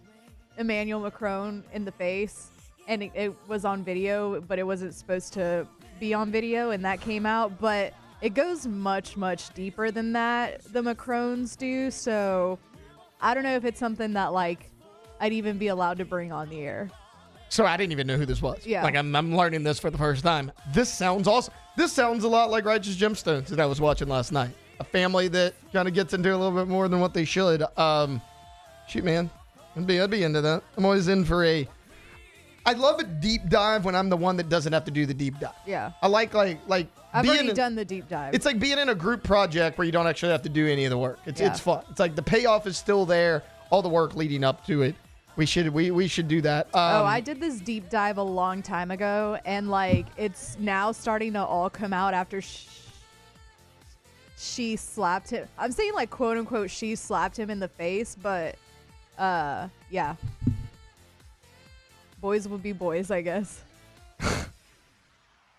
Emmanuel Macron in the face, and it was on video, but it wasn't supposed to be on video, and that came out. But it goes much, much deeper than that, the Macrons do. So I don't know if it's something that like I'd even be allowed to bring on the air. So I didn't even know who this was. Yeah. Like I'm learning this for the first time. This sounds awesome. This sounds a lot like Righteous Gemstones that I was watching last night. a family that kind of gets into a little bit more than what they should. Shoot, man. I'd be into that. I'm always in for I love a deep dive when I'm the one that doesn't have to do the deep dive. Yeah. I like I've already done the deep dive. It's like being in a group project where you don't actually have to do any of the work. It's fun. It's like the payoff is still there, all the work leading up to it. We should do that. I did this deep dive a long time ago, and like it's now starting to all come out after she slapped him. I'm saying like quote unquote she slapped him in the face, but yeah. Boys will be boys, I guess.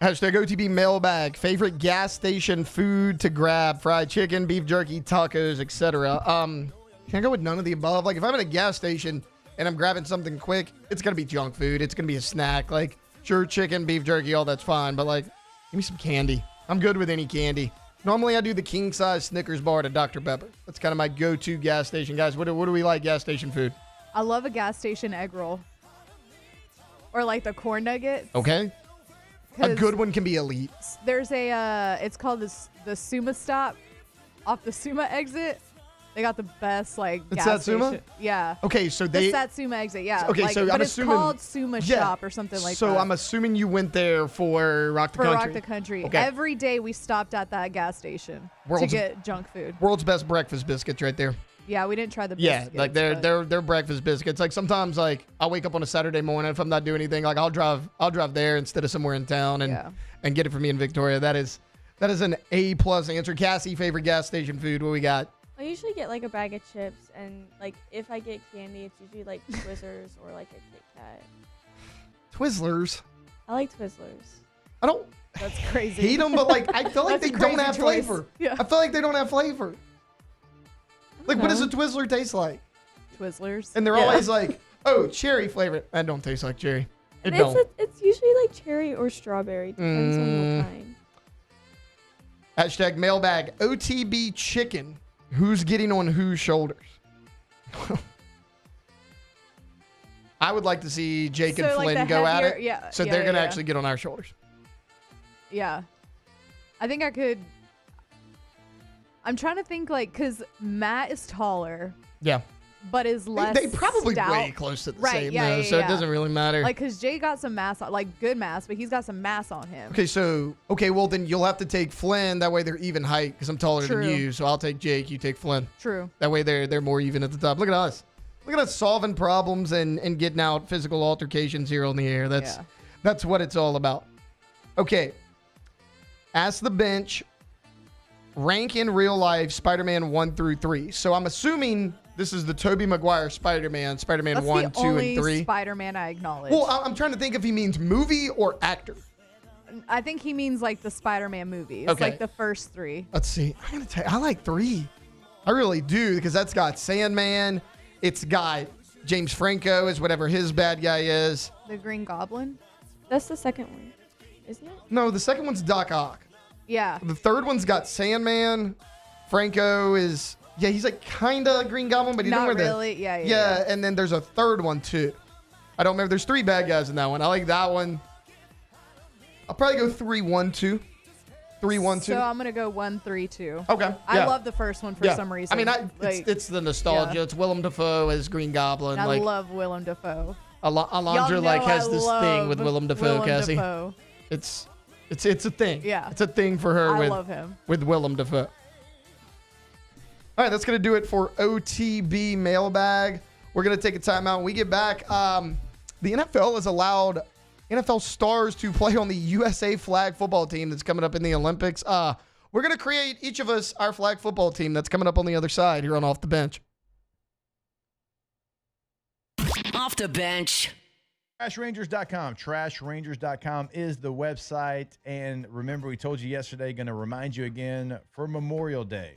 Hashtag OTB mailbag. Favorite gas station food to grab? Fried chicken, beef jerky, tacos, etc. Can I go with none of the above? Like if I'm at a gas station and I'm grabbing something quick, it's going to be junk food. It's going to be a snack. Like sure, chicken, beef jerky, all that's fine. But like, give me some candy. I'm good with any candy. Normally I do the king size Snickers bar to Dr. Pepper. That's kind of my go-to gas station. Guys, what do we like gas station food? I love a gas station egg roll. Or like the corn nuggets. Okay. A good one can be elite. There's it's called the Suma stop off the Suma exit. They got the best gas station. Yeah. Okay, so the Satsuma exit, yeah. Okay, so I'm assuming it's called Suma Shop or something like that. So I'm assuming you went there for Rock the Country. For Rock the Country. Okay. Every day we stopped at that gas station to get junk food. World's best breakfast biscuits right there. Yeah, we didn't try the biscuits. Yeah, like they're breakfast biscuits. Like sometimes I'll wake up on a Saturday morning if I'm not doing anything, like I'll drive there instead of somewhere in town and get it for me in Victoria. That is an A+ answer. Cassie, favorite gas station food? What we got? I usually get like a bag of chips, and like if I get candy, it's usually like Twizzlers or like a Kit Kat. Twizzlers? I like Twizzlers. I don't That's crazy. hate them, but like I feel like they don't have choice. flavor. Yeah. I feel like they don't have flavor. Like, what does a Twizzler taste like? Twizzlers. And they're always like, oh, cherry flavor. That don't taste like cherry. It's usually like cherry or strawberry. Depends on what kind. Hashtag mailbag. OTB chicken. Who's getting on whose shoulders? I would like to see Jake and Flynn go at it. Yeah, so they're going to actually get on our shoulders. Yeah. I think I could. I'm trying to think because Matt is taller. Yeah. But is less They probably stout. way close to the same, yeah, though, so it doesn't really matter. Like, because Jay got some mass, good mass, but he's got some mass on him. Okay, well, then you'll have to take Flynn. That way they're even height because I'm taller than you. So I'll take Jake, you take Flynn. True. That way they're more even at the top. Look at us. Look at us solving problems and getting out physical altercations here on the air. That's what it's all about. Okay. Ask the bench. Rank in real life Spider-Man 1 through 3. So I'm assuming this is the Tobey Maguire Spider-Man 1, 2, and 3. Spider-Man I acknowledge. Well, I'm trying to think if he means movie or actor. I think he means like the Spider-Man movies, like the first 3. Let's see. I'm gonna tell you, I like 3. I really do because that's got Sandman. It's got James Franco as whatever his bad guy is. The Green Goblin. That's the second one, isn't it? No, the second one's Doc Ock. Yeah. The third one's got Sandman. Franco is, he's like kind of Green Goblin, but he not don't wear really. Yeah, and then there's a third one too. I don't remember. There's 3 bad guys in that one. I like that one. I'll probably go 3, 1, 2. 3, 1, 2. So I'm gonna go 1, 3, 2. Okay. I love the first one for some reason. I mean, it's the nostalgia. Yeah. It's Willem Dafoe as Green Goblin. I love Willem Dafoe. Alondra has this thing with Willem Dafoe, Cassie. Dafoe. It's a thing. Yeah. It's a thing for her I love him. with Willem Dafoe. All right, that's going to do it for OTB mailbag. We're going to take a timeout. When we get back, the NFL has allowed NFL stars to play on the USA flag football team that's coming up in the Olympics. We're going to create, each of us, our flag football team that's coming up on the other side here on Off the Bench. Off the Bench. TrashRangers.com. TrashRangers.com is the website. And remember, we told you yesterday, going to remind you again, for Memorial Day,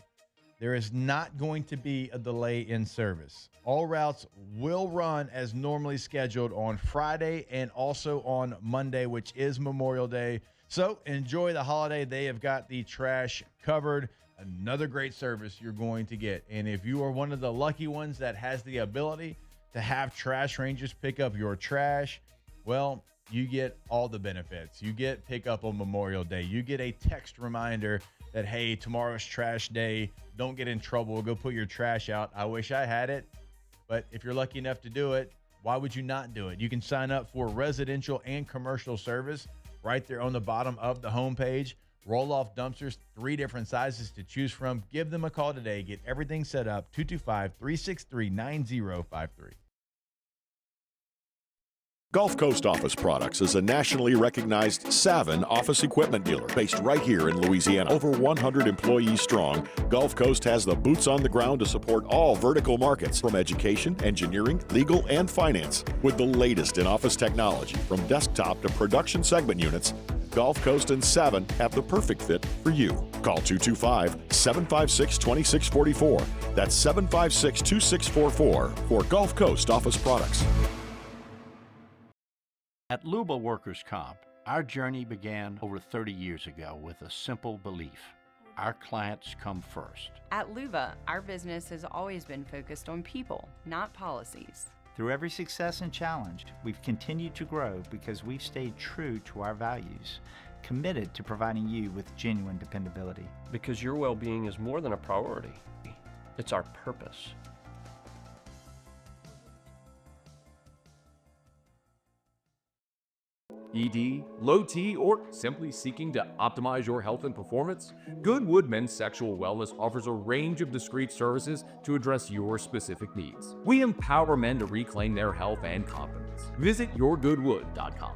there is not going to be a delay in service. All routes will run as normally scheduled on Friday and also on Monday, which is Memorial Day. So enjoy the holiday. They have got the trash covered. Another great service you're going to get. And if you are one of the lucky ones that has the ability to have Trash Rangers pick up your trash, well, you get all the benefits. You get pickup on Memorial Day. You get a text reminder that, hey, tomorrow's trash day. Don't get in trouble. Go put your trash out. I wish I had it, but if you're lucky enough to do it, why would you not do it? You can sign up for residential and commercial service right there on the bottom of the homepage. Roll-off dumpsters, 3 different sizes to choose from. Give them a call today. Get everything set up, 225-363-9053. Gulf Coast Office Products is a nationally recognized Savin office equipment dealer based right here in Louisiana. Over 100 employees strong, Gulf Coast has the boots on the ground to support all vertical markets, from education, engineering, legal, and finance. With the latest in office technology, from desktop to production segment units, Gulf Coast and Savin have the perfect fit for you. Call 225-756-2644. That's 756-2644 for Gulf Coast Office Products. At Luba Workers' Comp, our journey began over 30 years ago with a simple belief: our clients come first. At Luba, our business has always been focused on people, not policies. Through every success and challenge, we've continued to grow because we've stayed true to our values, committed to providing you with genuine dependability. Because your well-being is more than a priority. It's our purpose. ED, low T, or simply seeking to optimize your health and performance? Goodwood Men's Sexual Wellness offers a range of discreet services to address your specific needs. We empower men to reclaim their health and confidence. Visit yourgoodwood.com.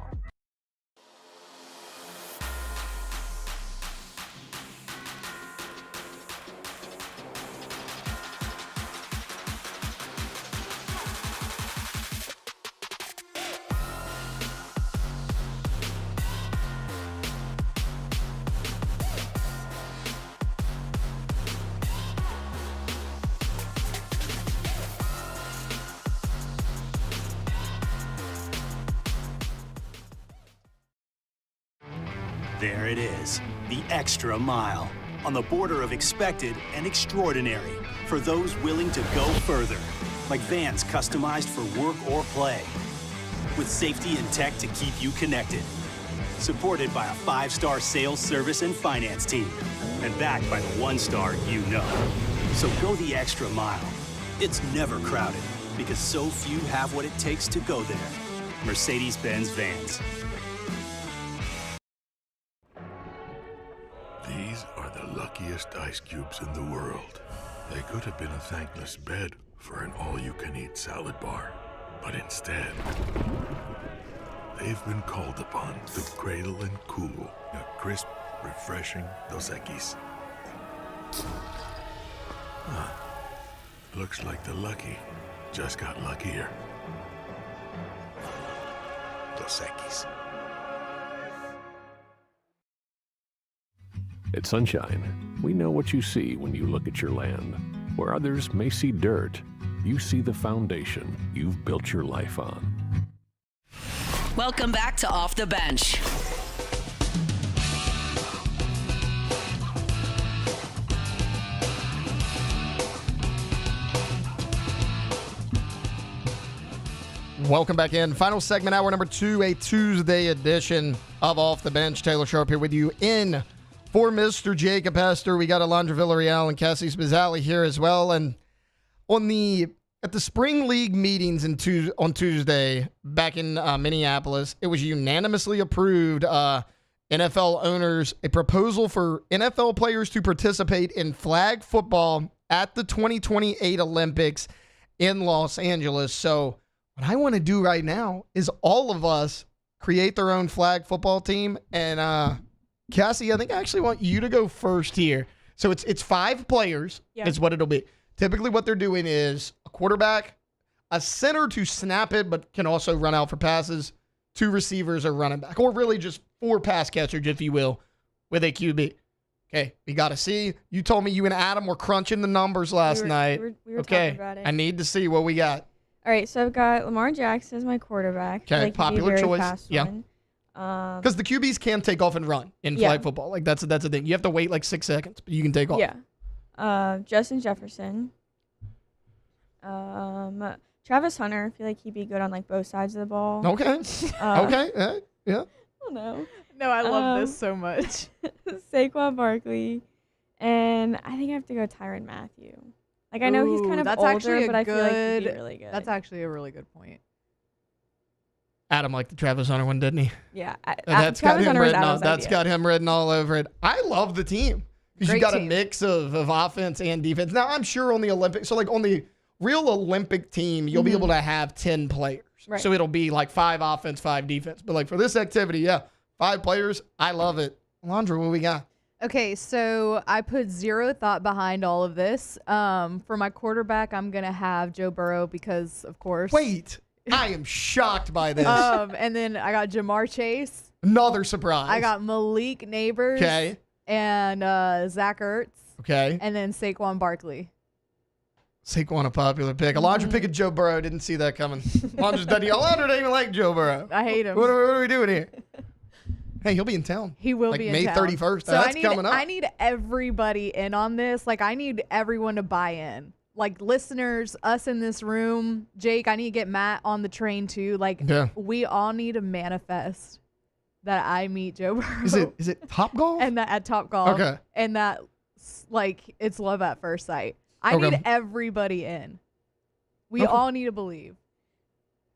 There it is, the extra mile, on the border of expected and extraordinary, for those willing to go further, like vans customized for work or play, with safety and tech to keep you connected, supported by a 5-star sales, service, and finance team, and backed by the 1-star you know. So go the extra mile. It's never crowded, because so few have what it takes to go there. Mercedes-Benz Vans. These are the luckiest ice cubes in the world. They could have been a thankless bed for an all-you-can-eat salad bar. But instead, they've been called upon to cradle and cool a crisp, refreshing Dos Equis. Huh. Looks like the lucky just got luckier. Dos Equis. At Sunshine, we know what you see when you look at your land. Where others may see dirt, you see the foundation you've built your life on. Welcome back to Off the Bench. Welcome back in. Final segment, hour number 2, a Tuesday edition of Off the Bench. Taylor Sharp here with you in for Mr. Jacob Hester. We got Alondra Villarreal and Cassie Spazzali here as well. And at the spring league meetings on Tuesday back in Minneapolis, it was unanimously approved. NFL owners, a proposal for NFL players to participate in flag football at the 2028 Olympics in Los Angeles. So what I want to do right now is all of us create their own flag football team. And Cassie, I think I actually want you to go first here. So it's 5 players is what it'll be. Typically what they're doing is a quarterback, a center to snap it, but can also run out for passes, 2 receivers or running back, or really just 4 pass catchers, if you will, with a QB. Okay, we got to see. You told me you and Adam were crunching the numbers last night. We were talking about it. I need to see what we got. All right, so I've got Lamar Jackson as my quarterback. Okay, popular choice. Yeah. One. Because the QBs can take off and run in flag football. Like that's the thing. You have to wait like 6 seconds, but you can take off. Yeah. Justin Jefferson. Travis Hunter, I feel like he'd be good on like both sides of the ball. Okay. Okay. Yeah. I don't know. No, I love this so much. Saquon Barkley, and I think I have to go Tyrann Mathieu. Like I know he's kind of older, but I feel like he'd be really good. That's actually a really good point. Adam liked the Travis Hunter one, didn't he? Yeah. That's got Travis him Hunter was written all, Adam's that's idea. got him written all over it. I love the team because you Great got a team. mix of offense and defense. Now, I'm sure on the Olympics, so like on the real Olympic team, you'll be able to have 10 players. Right. So it'll be like 5 offense, 5 defense. But like for this activity, yeah, 5 players. I love it. Alondra, what we got? Okay, so I put zero thought behind all of this. For my quarterback, I'm going to have Joe Burrow because, of course. Wait, I am shocked by this. And then I got Jamar Chase. Another surprise. I got Malik Neighbors. Okay. And Zach Ertz. Okay. And then Saquon Barkley. Saquon, a popular pick. Alondra picking Joe Burrow. Didn't see that coming. Alondra doesn't even like Joe Burrow. I hate him. What are we doing here? Hey, he'll be in town. He will like be in May town. 31st. So That's coming up. I need everybody in on this. Like, I need everyone to buy in. Like, listeners, us in this room, Jake, I need to get Matt on the train too. Like, we all need to manifest that I meet Joe Burrow. Is it Top Golf? And that at Top Golf. Okay. And that, like, it's love at first sight. I need everybody in. We all need to believe.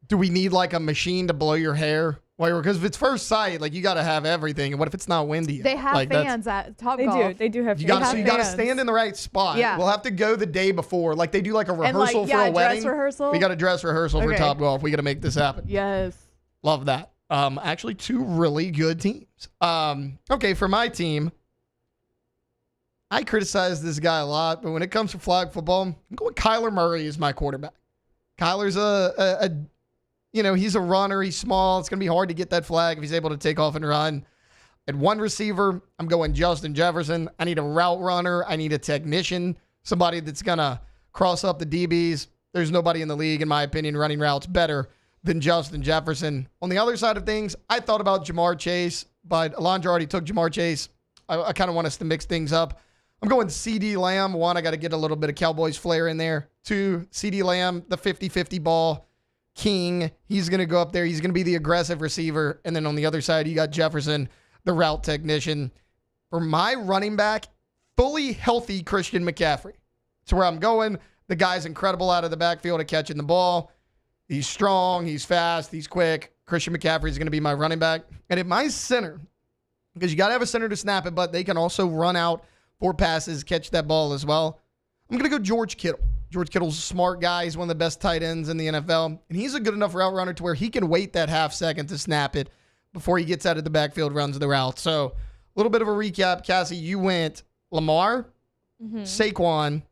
Do we need like a machine to blow your hair? Because if it's first sight, like you got to have everything. And what if it's not windy? They have like, fans at Top Golf. They do have You fans. got to stand in the right spot. Yeah. We'll have to go the day before. Like they do like a rehearsal for a wedding. Dress rehearsal. We got a dress rehearsal for Top Golf. We got to make this happen. Yes. Love that. Actually, 2 really good teams. Okay, for my team, I criticize this guy a lot, but when it comes to flag football, I'm going Kyler Murray as my quarterback. Kyler's he's a runner. He's small. It's going to be hard to get that flag if he's able to take off and run. At one receiver, I'm going Justin Jefferson. I need a route runner. I need a technician, somebody that's going to cross up the DBs. There's nobody in the league, in my opinion, running routes better than Justin Jefferson. On the other side of things, I thought about Jamar Chase, but Alondra already took Jamar Chase. I kind of want us to mix things up. I'm going CeeDee Lamb. 1, I got to get a little bit of Cowboys flair in there. 2, CeeDee Lamb, the 50-50 ball king. He's going to go up there. He's going to be the aggressive receiver. And then on the other side, you got Jefferson, the route technician. For my running back, fully healthy Christian McCaffrey. That's where I'm going. The guy's incredible out of the backfield at catching the ball. He's strong. He's fast. He's quick. Christian McCaffrey is going to be my running back. And at my center, because you got to have a center to snap it, but they can also run out 4 passes, catch that ball as well. I'm going to go George Kittle. George Kittle's a smart guy. He's one of the best tight ends in the NFL. And he's a good enough route runner to where he can wait that half second to snap it before he gets out of the backfield, runs the route. So a little bit of a recap. Cassie, you went Lamar, Saquon,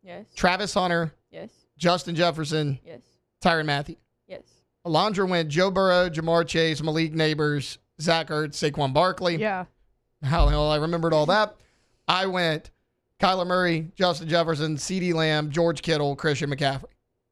yes, Travis Hunter, yes, Justin Jefferson, yes, Tyrann Mathieu. yes. Alondra went Joe Burrow, Jamar Chase, Malik Neighbors, Zach Ertz, Saquon Barkley. Yeah. How the hell I remembered all that. I went Kyler Murray, Justin Jefferson, CeeDee Lamb, George Kittle, Christian McCaffrey.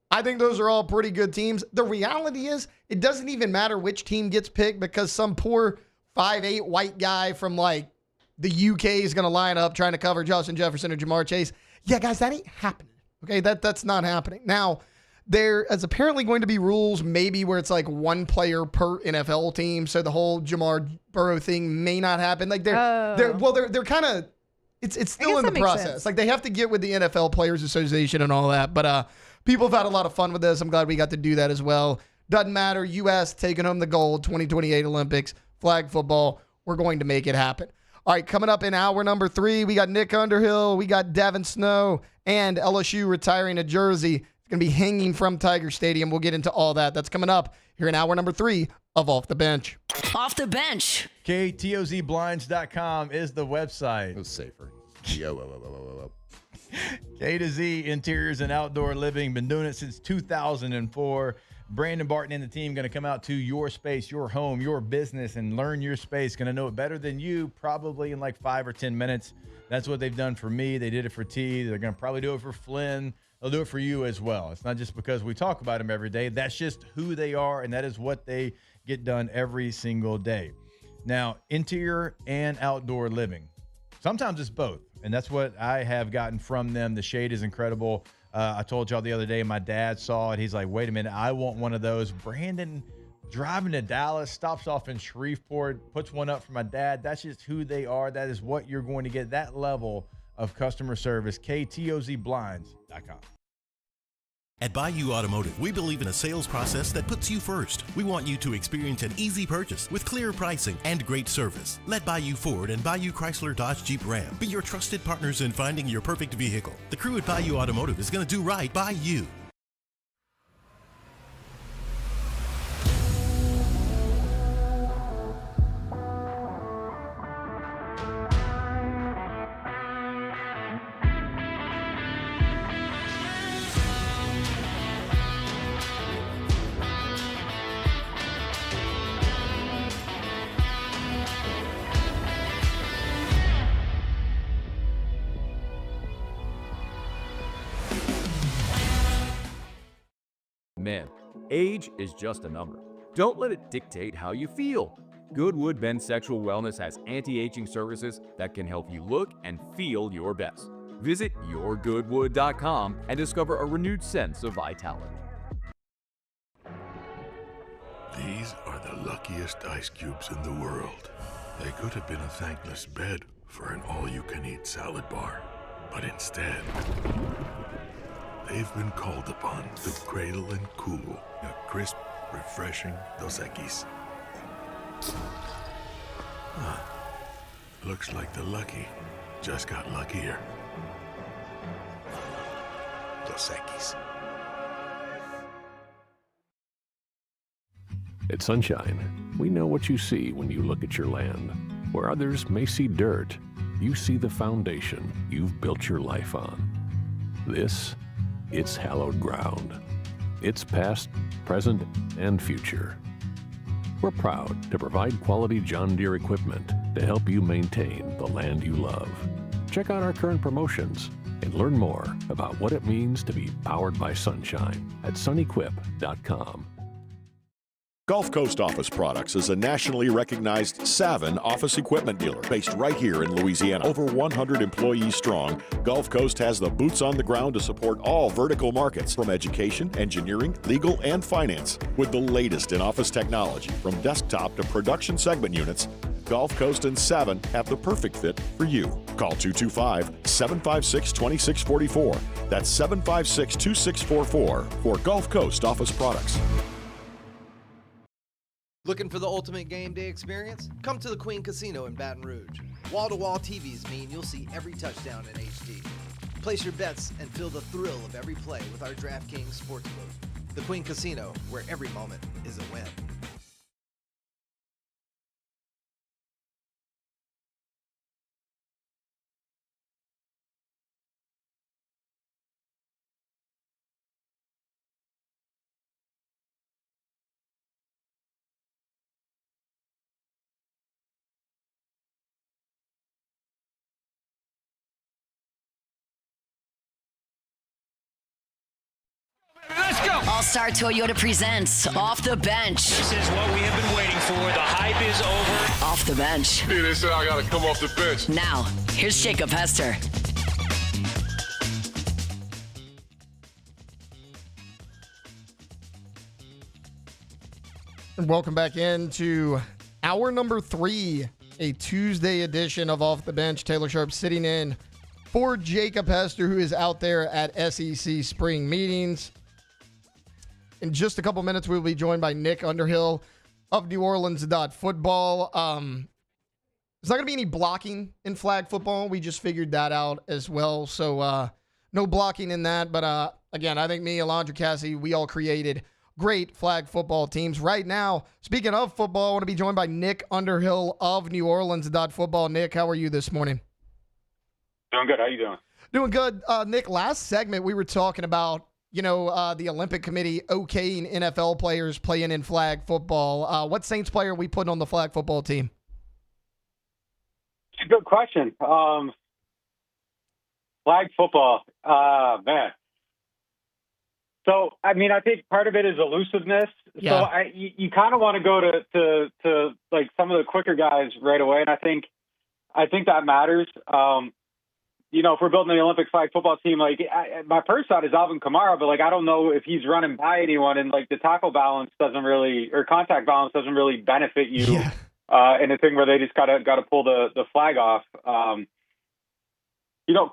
I think those are all pretty good teams. The reality is it doesn't even matter which team gets picked because some poor 5'8" white guy from like the UK is going to line up trying to cover Justin Jefferson or Jamar Chase. Yeah, guys, that ain't happening. Okay, that's not happening. Now, there is apparently going to be rules maybe where it's like 1 player per NFL team. So the whole Jamar Burrow thing may not happen. Like they're kind of it's still in the process. Sense. Like they have to get with the NFL Players Association and all that. But people have had a lot of fun with this. I'm glad we got to do that as well. Doesn't matter. U.S. taking home the gold, 2028 Olympics, flag football. We're going to make it happen. All right, coming up in hour number 3, we got Nick Underhill, we got Devin Snow, and LSU retiring a jersey. It's going to be hanging from Tiger Stadium. We'll get into all that. That's coming up here in hour number 3 of Off the Bench. Off the Bench. KTOZBlinds.com is the website. It was safer. K to Z Interiors and Outdoor Living. Been doing it since 2004. Brandon Barton and the team going to come out to your space, your home, your business, and learn your space. Going to know it better than you probably in like 5 or 10 minutes. That's what they've done for me. They did it for T. They're going to probably do it for Flynn. They'll do it for you as well. It's not just because we talk about them every day. That's just who they are, and that is what they get done every single day. Now, interior and outdoor living. Sometimes it's both, and that's what I have gotten from them. The shade is incredible. I told y'all the other day, my dad saw it. He's like, wait a minute, I want one of those. Brandon driving to Dallas, stops off in Shreveport, puts one up for my dad. That's just who they are. That is what you're going to get, that level of customer service. KTOZBlinds.com. At Bayou Automotive, we believe in a sales process that puts you first. We want you to experience an easy purchase with clear pricing and great service. Let Bayou Ford and Bayou Chrysler Dodge Jeep Ram be your trusted partners in finding your perfect vehicle. The crew at Bayou Automotive is going to do right by you. Man, age is just a number. Don't let it dictate how you feel. Goodwood Men's Sexual Wellness has anti-aging services that can help you look and feel your best. Visit yourgoodwood.com and discover a renewed sense of vitality. These are the luckiest ice cubes in the world. They could have been a thankless bed for an all-you-can-eat salad bar. But instead, they've been called upon to cradle and cool a crisp, refreshing Dos Equis. Looks like the lucky just got luckier. Dos Equis. At Sunshine, we know what you see when you look at your land. Where others may see dirt, you see the foundation you've built your life on. It's hallowed ground. It's past, present, and future. We're proud to provide quality John Deere equipment to help you maintain the land you love. Check out our current promotions and learn more about what it means to be powered by sunshine at sunequip.com. Gulf Coast Office Products is a nationally recognized Savin office equipment dealer based right here in Louisiana. Over 100 employees strong, Gulf Coast has the boots on the ground to support all vertical markets, from education, engineering, legal, and finance. With the latest in office technology, from desktop to production segment units, Gulf Coast and Savin have the perfect fit for you. Call 225-756-2644. That's 756-2644 for Gulf Coast Office Products. Looking for the ultimate game day experience? Come to the Queen Casino in Baton Rouge. Wall-to-wall TVs mean you'll see every touchdown in HD. Place your bets and feel the thrill of every play with our DraftKings Sportsbook. The Queen Casino, where every moment is a win. All-Star Toyota presents Off the Bench. This is what we have been waiting for. The hype is over. Off the Bench. Hey, they said I gotta come off the bench. Now, here's Jacob Hester. Welcome back into hour number 3, a Tuesday edition of Off the Bench. Taylor Sharp sitting in for Jacob Hester, who is out there at SEC spring meetings. In just a couple minutes, we'll be joined by Nick Underhill of New Orleans Football. There's not going to be any blocking in flag football. We just figured that out as well. So no blocking in that. But again, I think me, Alondra Cassie, we all created great flag football teams. Right now, speaking of football, I want to be joined by Nick Underhill of New Orleans Football. Nick, how are you this morning? Doing good. How you doing? Doing good. Nick, last segment we were talking about, the Olympic Committee okaying NFL players playing in flag football. What Saints player are we putting on the flag football team? It's a good question. Flag football, man. So, I mean, I think part of it is elusiveness. Yeah. So you kind of want to go to like some of the quicker guys right away, and I think that matters. if we're building the Olympic flag football team, like my first thought is Alvin Kamara, but like I don't know if he's running by anyone, and like the tackle balance doesn't really, or contact balance doesn't really benefit you in a thing where they just gotta pull the flag off.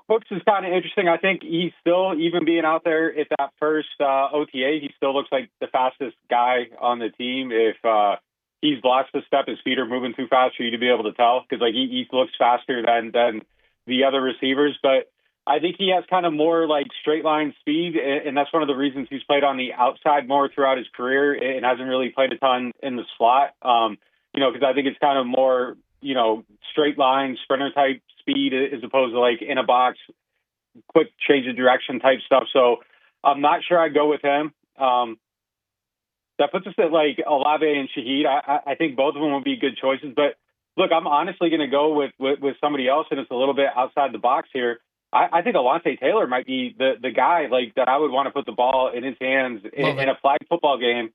Cooks is kind of interesting. I think he's still, even being out there at that first OTA, he still looks like the fastest guy on the team. If he's lost a step, his feet are moving too fast for you to be able to tell, because like he looks faster than the other receivers. But I think he has kind of more like straight line speed, and that's one of the reasons he's played on the outside more throughout his career and hasn't really played a ton in the slot. Because I think it's kind of more, straight line sprinter type speed as opposed to like in a box, quick change of direction type stuff. So I'm not sure I'd go with him. That puts us at like Olave and Shaheed. I think both of them would be good choices. But look, I'm honestly going to go with somebody else, and it's a little bit outside the box here. I think Alontae Taylor might be the guy like that I would want to put the ball in his hands in a flag football game.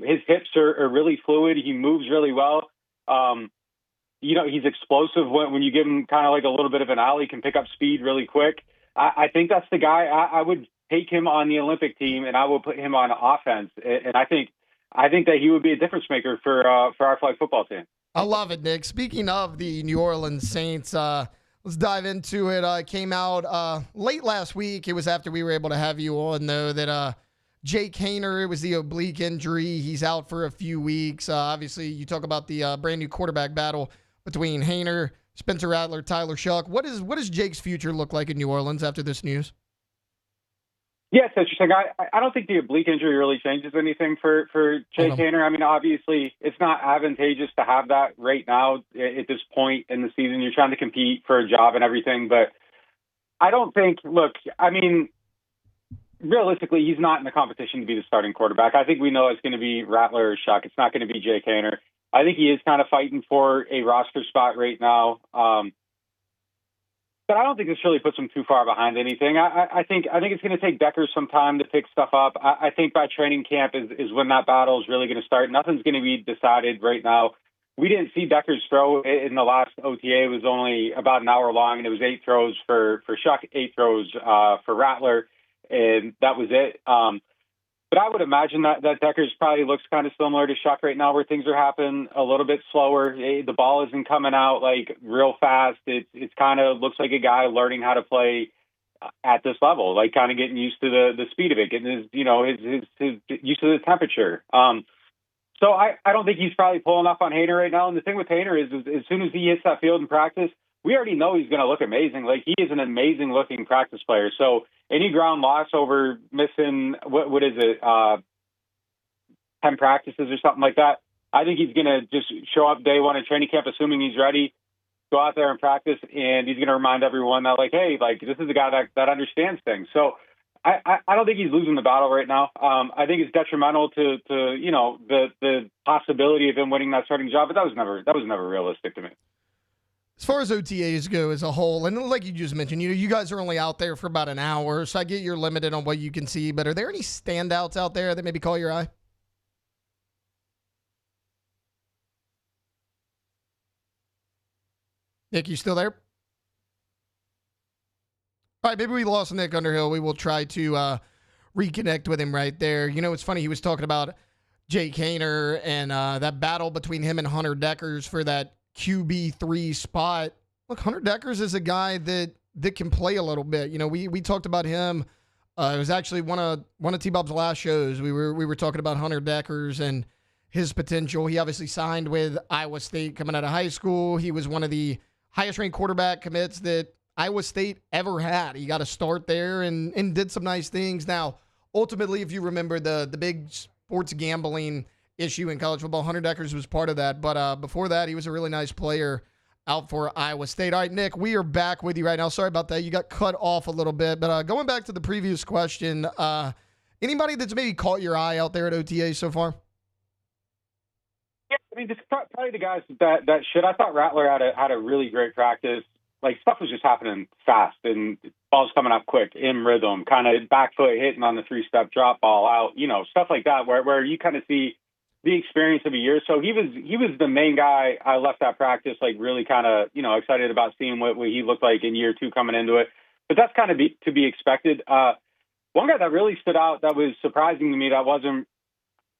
His hips are really fluid. He moves really well. He's explosive when you give him kind of like a little bit of an alley, can pick up speed really quick. I think that's the guy. I would take him on the Olympic team, and I will put him on offense. And I think that he would be a difference maker for our flag football team. I love it, Nick. Speaking of the New Orleans Saints, let's dive into it. Came out late last week. It was after we were able to have you on, though, that Jake Haener, it was the oblique injury. He's out for a few weeks. Obviously, you talk about the brand new quarterback battle between Haener, Spencer Rattler, Tyler Shuck. What does Jake's future look like in New Orleans after this news? Yeah, it's interesting. I don't think the oblique injury really changes anything for Jake Haener. I mean, obviously, it's not advantageous to have that right now at this point in the season. You're trying to compete for a job and everything, but I don't think, look, I mean, realistically, he's not in the competition to be the starting quarterback. I think we know it's going to be Rattler or Shuck. It's not going to be Jake Haener. I think he is kind of fighting for a roster spot right now. But I don't think this really puts him too far behind anything. I think it's going to take Decker some time to pick stuff up. I think by training camp is when that battle is really going to start. Nothing's going to be decided right now. We didn't see Decker's throw in the last OTA. It was only about an hour long, and it was 8 throws for Shuck, 8 throws for Rattler, and that was it. But I would imagine that Deckers probably looks kind of similar to Shuck right now, where things are happening a little bit slower. The ball isn't coming out like real fast. It's kind of looks like a guy learning how to play at this level, like kind of getting used to the speed of it, getting his used to the temperature. So I don't think he's probably pulling up on Haener right now. And the thing with Haener is as soon as he hits that field in practice, we already know he's going to look amazing. Like, he is an amazing looking practice player. So any ground loss over missing, what is it, 10 practices or something like that, I think he's going to just show up day one in training camp, assuming he's ready, go out there and practice, and he's going to remind everyone that, like, hey, like, this is a guy that understands things. So I don't think he's losing the battle right now. I think it's detrimental to the possibility of him winning that starting job, but that was never realistic to me. As far as OTAs go as a whole, and like you just mentioned, you guys are only out there for about an hour, so I get you're limited on what you can see, but are there any standouts out there that maybe call your eye? Nick, you still there? All right, maybe we lost Nick Underhill. We will try to reconnect with him right there. It's funny, he was talking about Jake Haener and that battle between him and Hunter Deckers for that QB3 spot. Look, Hunter Deckers is a guy that can play a little bit. We talked about him. It was actually one of T-Bob's last shows. We were talking about Hunter Deckers and his potential. He obviously signed with Iowa State coming out of high school. He was one of the highest ranked quarterback commits that Iowa State ever had. He got a start there and did some nice things. Now, ultimately, if you remember the big sports gambling issue in college football, Hunter Deckers was part of that. But before that, he was a really nice player out for Iowa State. All right, Nick, we are back with you right now. Sorry about that. You got cut off a little bit. But going back to the previous question, anybody that's maybe caught your eye out there at OTA so far? Yeah, I mean, just probably the guys that should. I thought Rattler had a really great practice. Like, stuff was just happening fast, and balls coming up quick, in rhythm, kind of back foot hitting on the 3-step drop ball out, stuff like that, where you kind of see the experience of a year. So he was the main guy I left that practice, like really kind of, excited about seeing what he looked like in year 2 coming into it. But that's kind of to be expected. One guy that really stood out that was surprising to me that wasn't,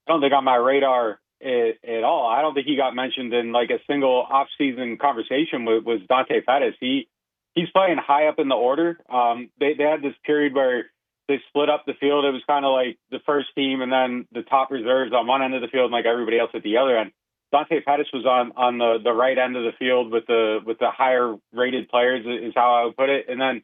I don't think on my radar at all. I don't think he got mentioned in like a single off-season conversation was Dante Pettis. He's playing high up in the order. They had this period where they split up the field. It was kind of like the first team and then the top reserves on one end of the field and like everybody else at the other end. Dante Pettis was on the right end of the field with the higher rated players is how I would put it. And then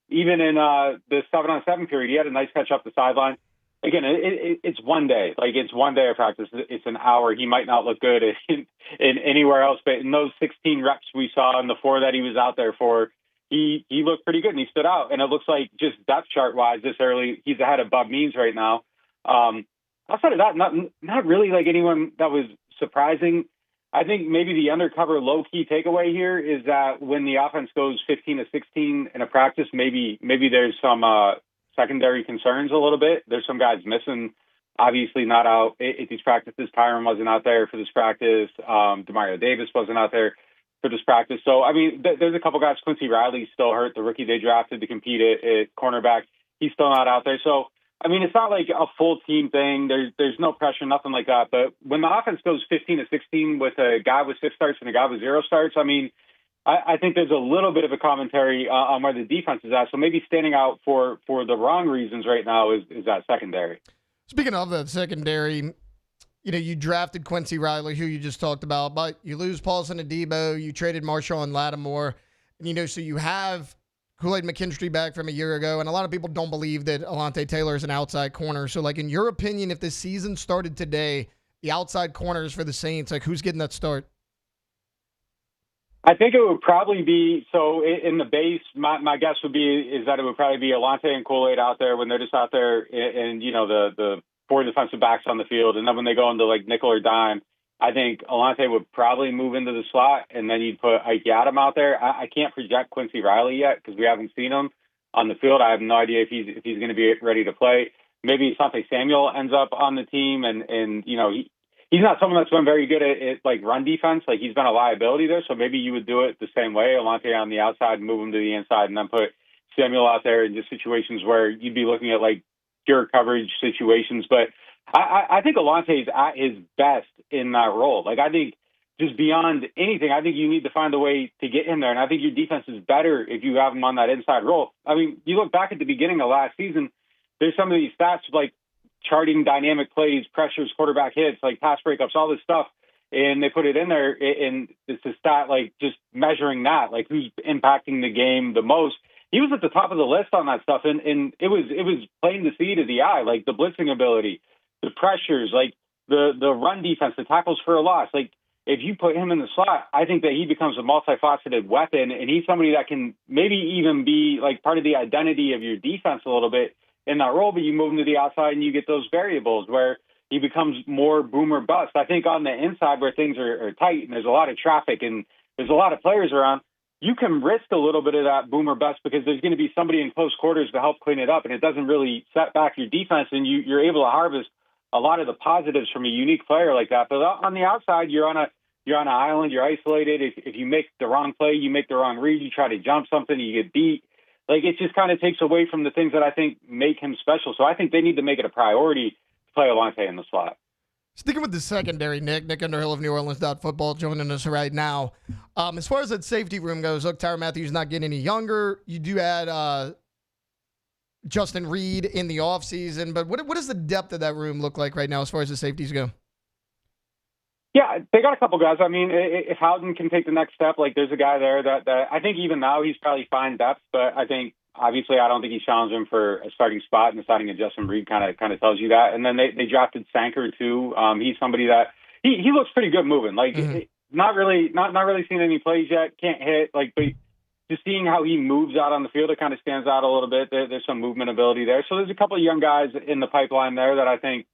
even in the 7-on-7 period, he had a nice catch up the sideline. Again, it's one day. Like, it's one day of practice. It's an hour. He might not look good in anywhere else, but in those 16 reps we saw and the 4 that he was out there for, he looked pretty good and he stood out. And it looks like just depth chart wise this early, he's ahead of Bob Means right now. Outside of that, not really like anyone that was surprising. I think maybe the undercover low-key takeaway here is that when the offense goes 15-16 in a practice, maybe there's some secondary concerns a little bit. There's some guys missing, obviously not out at these practices. Tyron wasn't out there for this practice. Demario Davis wasn't out there for this practice. So, I mean, there's a couple guys. Quincy Riley's still hurt, the rookie they drafted to compete at cornerback. He's still not out there. So, I mean, it's not like a full team thing. There's no pressure, nothing like that. But when the offense goes 15-16 with a guy with 6 starts and a guy with 0 starts, I mean, I think there's a little bit of a commentary on where the defense is at. So maybe standing out for the wrong reasons right now is that secondary. Speaking of that secondary, you drafted Quincy Riley, who you just talked about, but you lose Paulson Adebo, you traded Marshall and Lattimore, and, so you have Kool-Aid McKinstry back from a year ago, and a lot of people don't believe that Alontae Taylor is an outside corner. So, like, in your opinion, if this season started today, the outside corners for the Saints, like, who's getting that start? I think it would probably be, so in the base, my guess would be is that it would probably be Alontae and Kool-Aid out there when they're just out there and the 4 defensive backs on the field. And then when they go into like nickel or dime, I think Alontae would probably move into the slot and then you'd put Ike Adam out there. I can't project Quincy Riley yet because we haven't seen him on the field. I have no idea if he's going to be ready to play. Maybe Asante Samuel ends up on the team and he's not someone that's been very good at like run defense. Like he's been a liability there. So maybe you would do it the same way. Alontae on the outside, move him to the inside and then put Samuel out there in just situations where you'd be looking at like pure coverage situations. But I think Alontae is at his best in that role. Like I think just beyond anything, I think you need to find a way to get him there. And I think your defense is better if you have him on that inside role. I mean, you look back at the beginning of last season, there's some of these stats like charting dynamic plays, pressures, quarterback hits, like pass breakups, all this stuff. And they put it in there and it's a stat like just measuring that, like who's impacting the game the most. He was at the top of the list on that stuff. And it was plain to see to the eye, like the blitzing ability, the pressures, like the run defense, the tackles for a loss. Like if you put him in the slot, I think that he becomes a multifaceted weapon and he's somebody that can maybe even be like part of the identity of your defense a little bit in that role, but you move him to the outside and you get those variables where he becomes more boom or bust. I think on the inside where things are tight and there's a lot of traffic and there's a lot of players around, you can risk a little bit of that boom or bust because there's going to be somebody in close quarters to help clean it up and it doesn't really set back your defense and you're able to harvest a lot of the positives from a unique player like that. But on the outside, you're on an island, you're isolated. If you make the wrong play, you make the wrong read, you try to jump something, you get beat. Like it just kind of takes away from the things that I think make him special. So I think they need to make it a priority to play Alontae in the slot. Sticking with the secondary, Nick Underhill of NewOrleans.football joining us right now. As far as that safety room goes, look, Tyrann Mathieu's not getting any younger. You do add Justin Reed in the offseason, but what does the depth of that room look like right now as far as the safeties go? Yeah, they got a couple guys. I mean, if Howden can take the next step, like there's a guy there that I think even now he's probably fine depth, but I think obviously I don't think he's challenging for a starting spot, and the signing of Justin Reed kind of tells you that. And then they drafted Sanker too. He's somebody that he looks pretty good moving. Like not really seen any plays yet. Can't hit but just seeing how he moves out on the field, it kind of stands out a little bit. There's some movement ability there. So there's a couple of young guys in the pipeline there that I think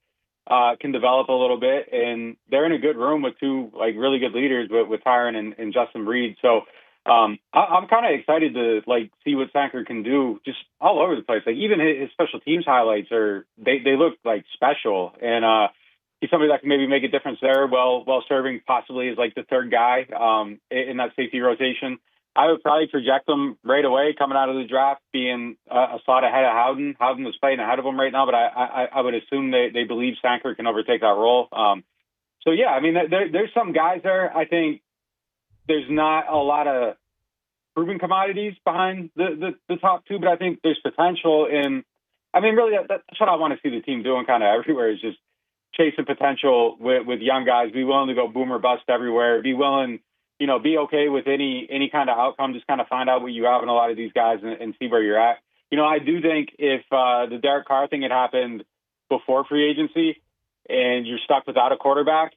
can develop a little bit, and they're in a good room with 2 like really good leaders with Tyrann and Justin Reed. So I'm kind of excited to like see what Sanker can do just all over the place. Like even his special teams highlights they look like special, and he's somebody that can maybe make a difference there while serving possibly as like the third guy in that safety rotation. I would probably project him right away coming out of the draft being a slot ahead of Howden. Howden is playing ahead of him right now, but I would assume they believe Sanker can overtake that role. So, yeah, I mean, there's some guys there. I think there's not a lot of proven commodities behind the top two, but I think there's potential in – I mean, really, that's what I want to see the team doing kind of everywhere is just chasing potential with young guys, be willing to go boom or bust everywhere, be willing – be okay with any kind of outcome. Just kind of find out what you have in a lot of these guys and see where you're at. I do think if the Derek Carr thing had happened before free agency and you're stuck without a quarterback,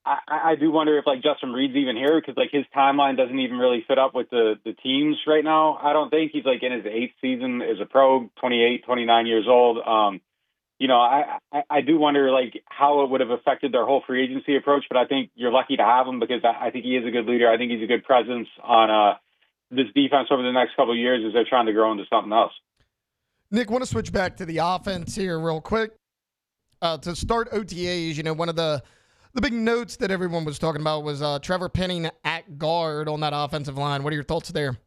I do wonder if like Justin Reed's even here because like his timeline doesn't even really fit up with the teams right now. I don't think he's like in his 8th season as a pro, 28, 29 years old. I do wonder like how it would have affected their whole free agency approach, but I think you're lucky to have him because I think he is a good leader. I think he's a good presence on this defense over the next couple of years as they're trying to grow into something else. Nick, want to switch back to the offense here real quick. To start OTAs, one of the big notes that everyone was talking about was Trevor Penning at guard on that offensive line. What are your thoughts there?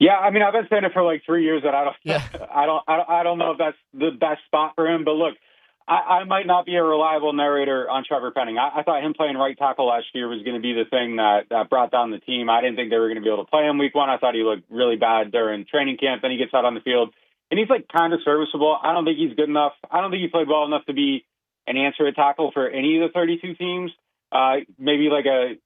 Yeah, I mean, I've been saying it for like 3 years that I don't know if that's the best spot for him. But look, I might not be a reliable narrator on Trevor Penning. I thought him playing right tackle last year was going to be the thing that brought down the team. I didn't think they were going to be able to play him week one. I thought he looked really bad during training camp. Then he gets out on the field, and he's like kind of serviceable. I don't think he's good enough. I don't think he played well enough to be an answer at tackle for any of the 32 teams. Maybe like a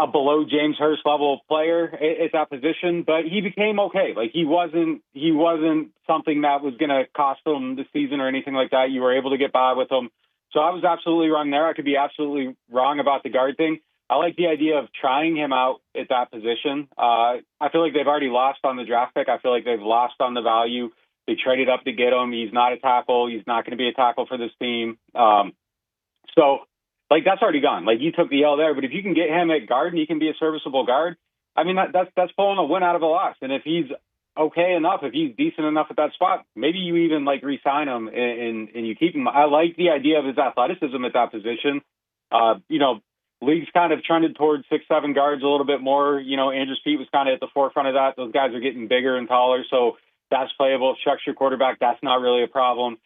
below James Hurst level player at that position, but he became okay. Like he wasn't something that was going to cost them the season or anything like that. You were able to get by with him. So I was absolutely wrong there. I could be absolutely wrong about the guard thing. I like the idea of trying him out at that position. I feel like they've already lost on the draft pick. I feel like they've lost on the value. They traded up to get him. He's not a tackle. He's not going to be a tackle for this team. Like, that's already gone. Like, you took the L there. But if you can get him at guard and he can be a serviceable guard, I mean, that's pulling a win out of a loss. And if he's okay enough, if he's decent enough at that spot, maybe you even, like, re-sign him and you keep him. I like the idea of his athleticism at that position. League's kind of trended towards 6'7" guards a little bit more. Andrew Speed was kind of at the forefront of that. Those guys are getting bigger and taller, so that's playable. Chuck's your quarterback. That's not really a problem.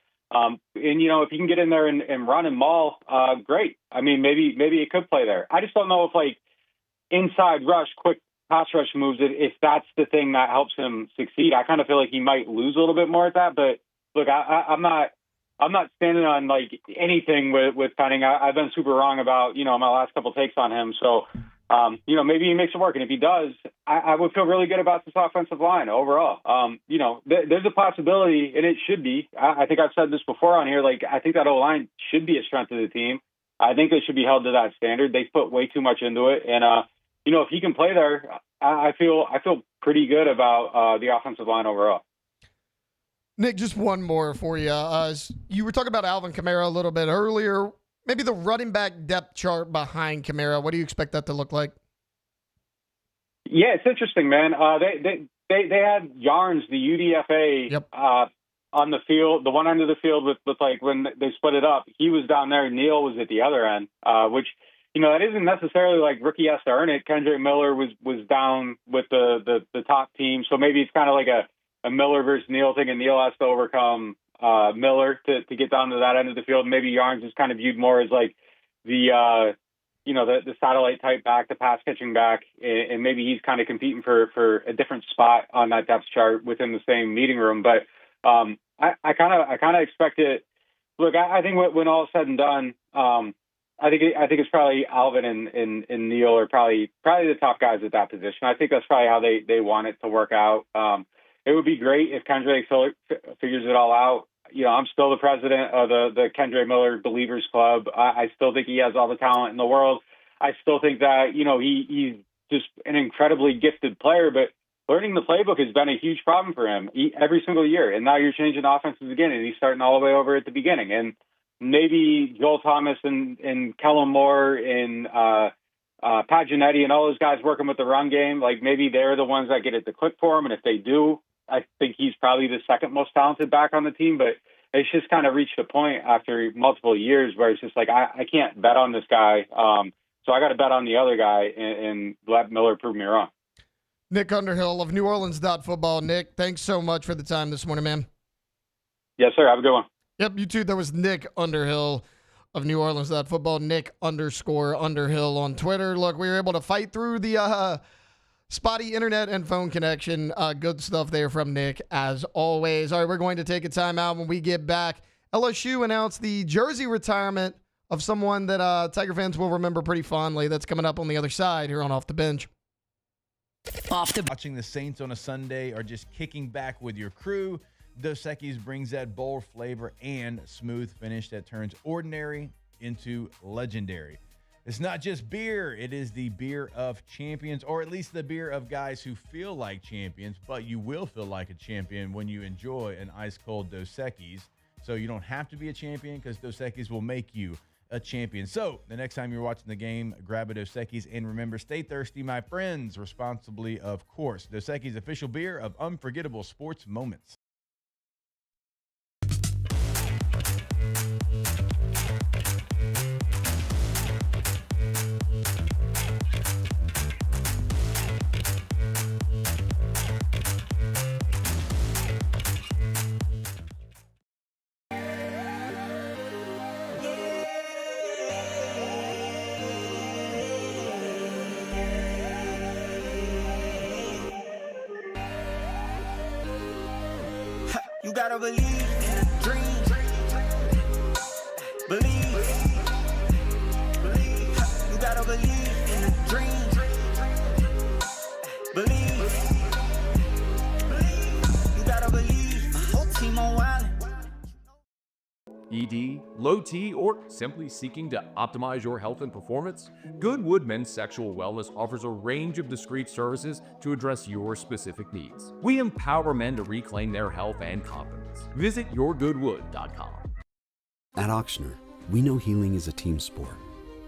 If you can get in there and run and maul, great. I mean, maybe it could play there. I just don't know if like inside rush, quick pass rush moves, if that's the thing that helps him succeed. I kind of feel like he might lose a little bit more at that. But look, I'm not standing on like anything with Penning. I've been super wrong about my last couple takes on him. So maybe he makes it work. And if he does, I would feel really good about this offensive line overall. There's a possibility, and it should be. I think I've said this before on here. Like, I think that O-line should be a strength of the team. I think they should be held to that standard. They put way too much into it. And, if he can play there, I feel pretty good about the offensive line overall. Nick, just one more for you. You were talking about Alvin Kamara a little bit earlier. Maybe the running back depth chart behind Kamara. What do you expect that to look like? Yeah, it's interesting, man. They had Yarns, the UDFA, on the field, the one end of the field with like when they split it up. He was down there. Neal was at the other end, which that isn't necessarily like rookie has to earn it. Kendrick Miller was down with the top team, so maybe it's kind of like a Miller versus Neal thing, and Neal has to overcome Miller to get down to that end of the field. Maybe Yarns is kind of viewed more as like the satellite type back, the pass catching back, and maybe he's kind of competing for a different spot on that depth chart within the same meeting room. But I kind of expect it. Look, I think when all is said and done, I think it's probably Alvin and Neal are probably the top guys at that position. I think that's probably how they want it to work out. It would be great if Kendrick figures it all out. I'm still the president of the Kendrick Miller Believers Club. I still think he has all the talent in the world. I still think that, he's just an incredibly gifted player, but learning the playbook has been a huge problem for him every single year. And now you're changing offenses again, and he's starting all the way over at the beginning. And maybe Joel Thomas and Kellen Moore and Pat Giannetti and all those guys working with the run game, like maybe they're the ones that get it to click for him. And if they do, I think he's probably the second most talented back on the team. But it's just kind of reached a point after multiple years where it's just like, I can't bet on this guy. So I got to bet on the other guy and let Miller prove me wrong. Nick Underhill of New Orleans.football. Nick, thanks so much for the time this morning, man. Yes, sir. Have a good one. Yep, you too. That was Nick Underhill of New Orleans.football. Nick_Underhill on Twitter. Look, we were able to fight through the spotty internet and phone connection. Good stuff there from Nick, as always. All right, we're going to take a timeout. When we get back, LSU announced the jersey retirement of someone that Tiger fans will remember pretty fondly. That's coming up on the other side here on Off the Bench. Watching the Saints on a Sunday or just kicking back with your crew, Dos Equis brings that bold flavor and smooth finish that turns ordinary into legendary. It's not just beer, it is the beer of champions, or at least the beer of guys who feel like champions, but you will feel like a champion when you enjoy an ice-cold Dos Equis. So you don't have to be a champion, because Dos Equis will make you a champion. So the next time you're watching the game, grab a Dos Equis, and remember, stay thirsty, my friends, responsibly, of course. Dos Equis, official beer of unforgettable sports moments. You gotta believe in a dream. Believe. You gotta believe in a dream. Believe. You gotta believe. My whole team on wildin'. ED, low T, or simply seeking to optimize your health and performance? Goodwood Men's Sexual Wellness offers a range of discreet services to address your specific needs. We empower men to reclaim their health and confidence. Visit yourgoodwood.com. At Auctioner, we know healing is a team sport.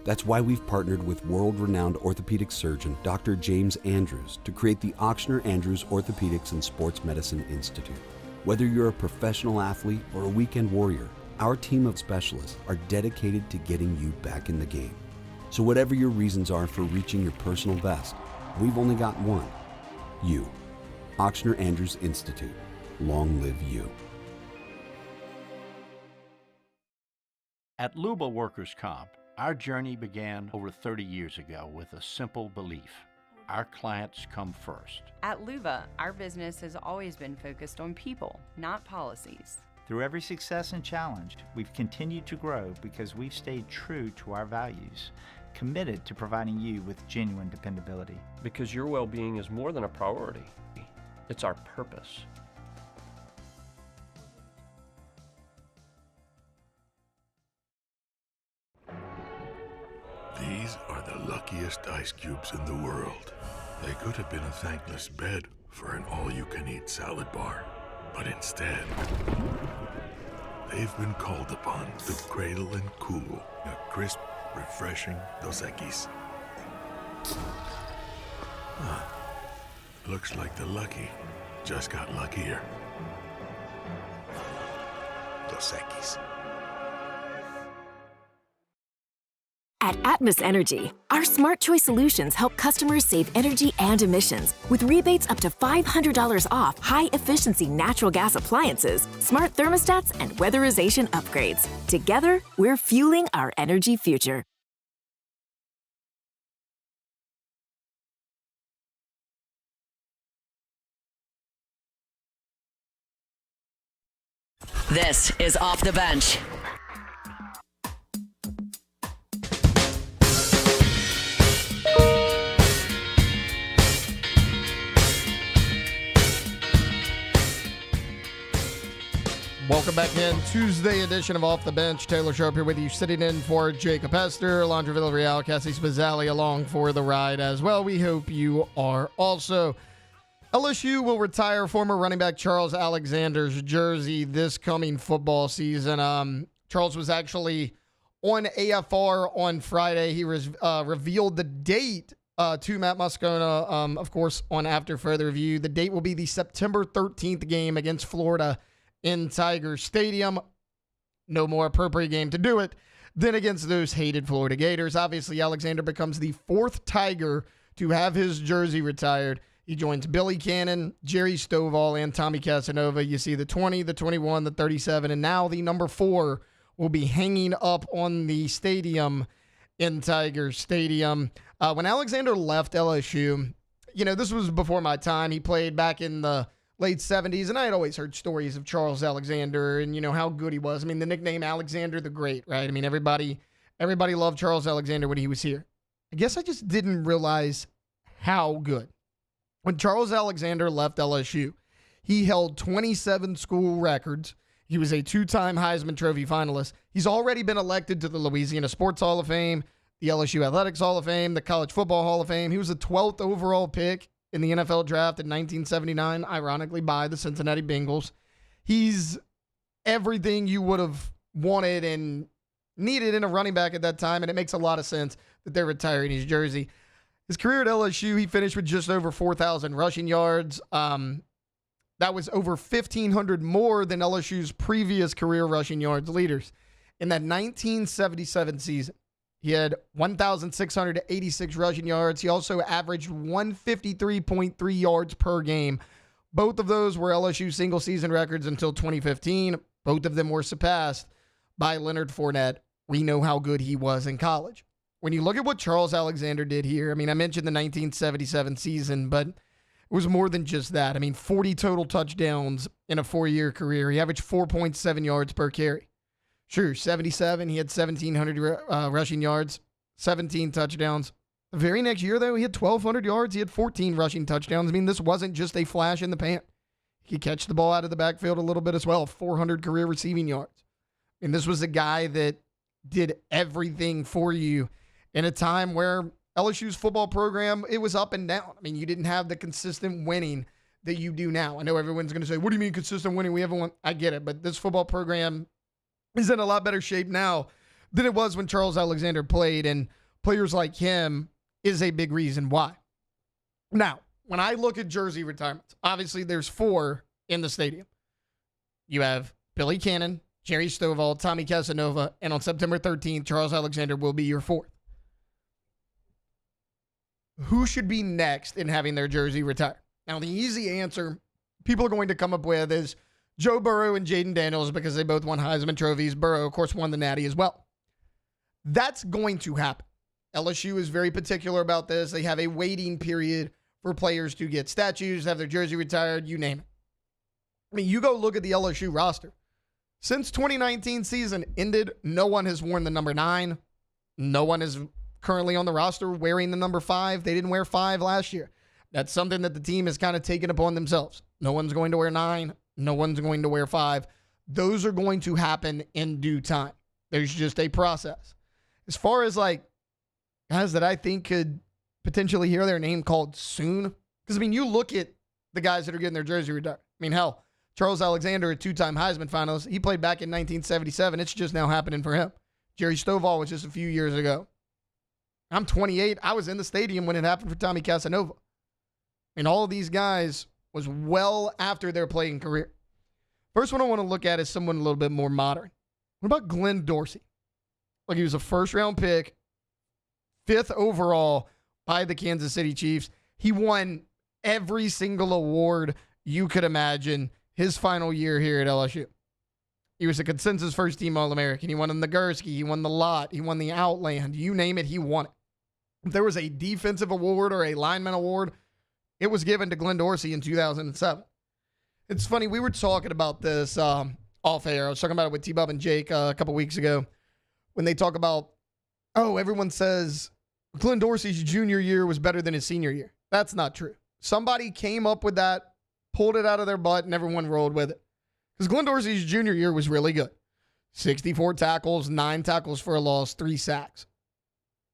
That's why we've partnered with world-renowned orthopedic surgeon Dr. James Andrews to create the Auctioner Andrews Orthopedics and Sports Medicine Institute. Whether you're a professional athlete or a weekend warrior, our team of specialists are dedicated to getting you back in the game. So whatever your reasons are for reaching your personal best, we've only got one: you. Auctioner Andrews Institute. Long live you. At Luba Workers' Comp, our journey began over 30 years ago with a simple belief: our clients come first. At Luba, our business has always been focused on people, not policies. Through every success and challenge, we've continued to grow because we've stayed true to our values, committed to providing you with genuine dependability. Because your well-being is more than a priority. It's our purpose. These are the luckiest ice cubes in the world. They could have been a thankless bed for an all-you-can-eat salad bar. But instead, they've been called upon to cradle and cool a crisp, refreshing Dos Equis. Looks like the lucky just got luckier. Dos Equis. At Atmos Energy, our Smart Choice solutions help customers save energy and emissions with rebates up to $500 off high-efficiency natural gas appliances, smart thermostats, and weatherization upgrades. Together, we're fueling our energy future. This is Off the Bench. Welcome back in. Tuesday edition of Off the Bench. Taylor Sharp here with you, sitting in for Jacob Hester, Alondra Villarreal, Cassie Spazzali along for the ride as well. We hope you are also. LSU will retire former running back Charles Alexander's jersey this coming football season. Charles was actually on AFR on Friday. He revealed the date to Matt Moscona, of course, on After Further Review. The date will be the September 13th game against Florida in Tiger Stadium. no more appropriate game to do it than against those hated Florida Gators. Obviously, Alexander becomes the fourth Tiger to have his jersey retired. He joins Billy Cannon, Jerry Stovall, and Tommy Casanova. You see the 20, the 21, the 37, and now the number 4 will be hanging up on the stadium in Tiger Stadium. When Alexander left LSU, this was before my time. He played back in the late 70s, and I had always heard stories of Charles Alexander and, how good he was. I mean, the nickname Alexander the Great, right? I mean, everybody loved Charles Alexander when he was here. I guess I just didn't realize how good. When Charles Alexander left LSU, he held 27 school records. He was a 2-time Heisman Trophy finalist. He's already been elected to the Louisiana Sports Hall of Fame, the LSU Athletics Hall of Fame, the College Football Hall of Fame. He was the 12th overall pick in the NFL draft in 1979, ironically by the Cincinnati Bengals. He's everything you would have wanted and needed in a running back at that time, and it makes a lot of sense that they're retiring his jersey. His career at LSU, he finished with just over 4,000 rushing yards. That was over 1,500 more than LSU's previous career rushing yards leaders. In that 1977 season, he had 1,686 rushing yards. He also averaged 153.3 yards per game. Both of those were LSU single-season records until 2015. Both of them were surpassed by Leonard Fournette. We know how good he was in college. When you look at what Charles Alexander did here, I mean, I mentioned the 1977 season, but it was more than just that. I mean, 40 total touchdowns in a 4-year career. He averaged 4.7 yards per carry. Sure, 77, he had 1,700 rushing yards, 17 touchdowns. The very next year, though, he had 1,200 yards. He had 14 rushing touchdowns. I mean, this wasn't just a flash in the pan. He could catch the ball out of the backfield a little bit as well, 400 career receiving yards. And this was a guy that did everything for you in a time where LSU's football program, it was up and down. I mean, you didn't have the consistent winning that you do now. I know everyone's going to say, what do you mean consistent winning? We haven't won. I get it, but this football program is in a lot better shape now than it was when Charles Alexander played, and players like him is a big reason why. Now, when I look at jersey retirements, obviously there's 4 in the stadium. You have Billy Cannon, Jerry Stovall, Tommy Casanova, and on September 13th, Charles Alexander will be your 4th. Who should be next in having their jersey retired? Now, the easy answer people are going to come up with is Joe Burrow and Jaden Daniels because they both won Heisman trophies. Burrow, of course, won the Natty as well. That's going to happen. LSU is very particular about this. They have a waiting period for players to get statues, have their jersey retired, you name it. I mean, you go look at the LSU roster. Since 2019 season ended, no one has worn the number 9. No one is currently on the roster wearing the number 5. They didn't wear 5 last year. That's something that the team has kind of taken upon themselves. No one's going to wear 9. No one's going to wear 5. Those are going to happen in due time. There's just a process. As far as guys that I think could potentially hear their name called soon, because I mean, you look at the guys that are getting their jersey retired. I mean, hell, Charles Alexander, a 2-time Heisman finalist, he played back in 1977. It's just now happening for him. Jerry Stovall was just a few years ago. I'm 28. I was in the stadium when it happened for Tommy Casanova. And all of these guys was well after their playing career. First one I want to look at is someone a little bit more modern. What about Glenn Dorsey? He was a first-round pick, 5th overall by the Kansas City Chiefs. He won every single award you could imagine his final year here at LSU. He was a consensus first-team All-American. He won the Nagurski. He won the Lot. He won the Outland. You name it, he won it. If there was a defensive award or a lineman award, it was given to Glenn Dorsey in 2007. It's funny, we were talking about this off air. I was talking about it with T-Bub and Jake a couple weeks ago when they talk about, everyone says Glenn Dorsey's junior year was better than his senior year. That's not true. Somebody came up with that, pulled it out of their butt, and everyone rolled with it. Because Glenn Dorsey's junior year was really good. 64 tackles, 9 tackles for a loss, 3 sacks.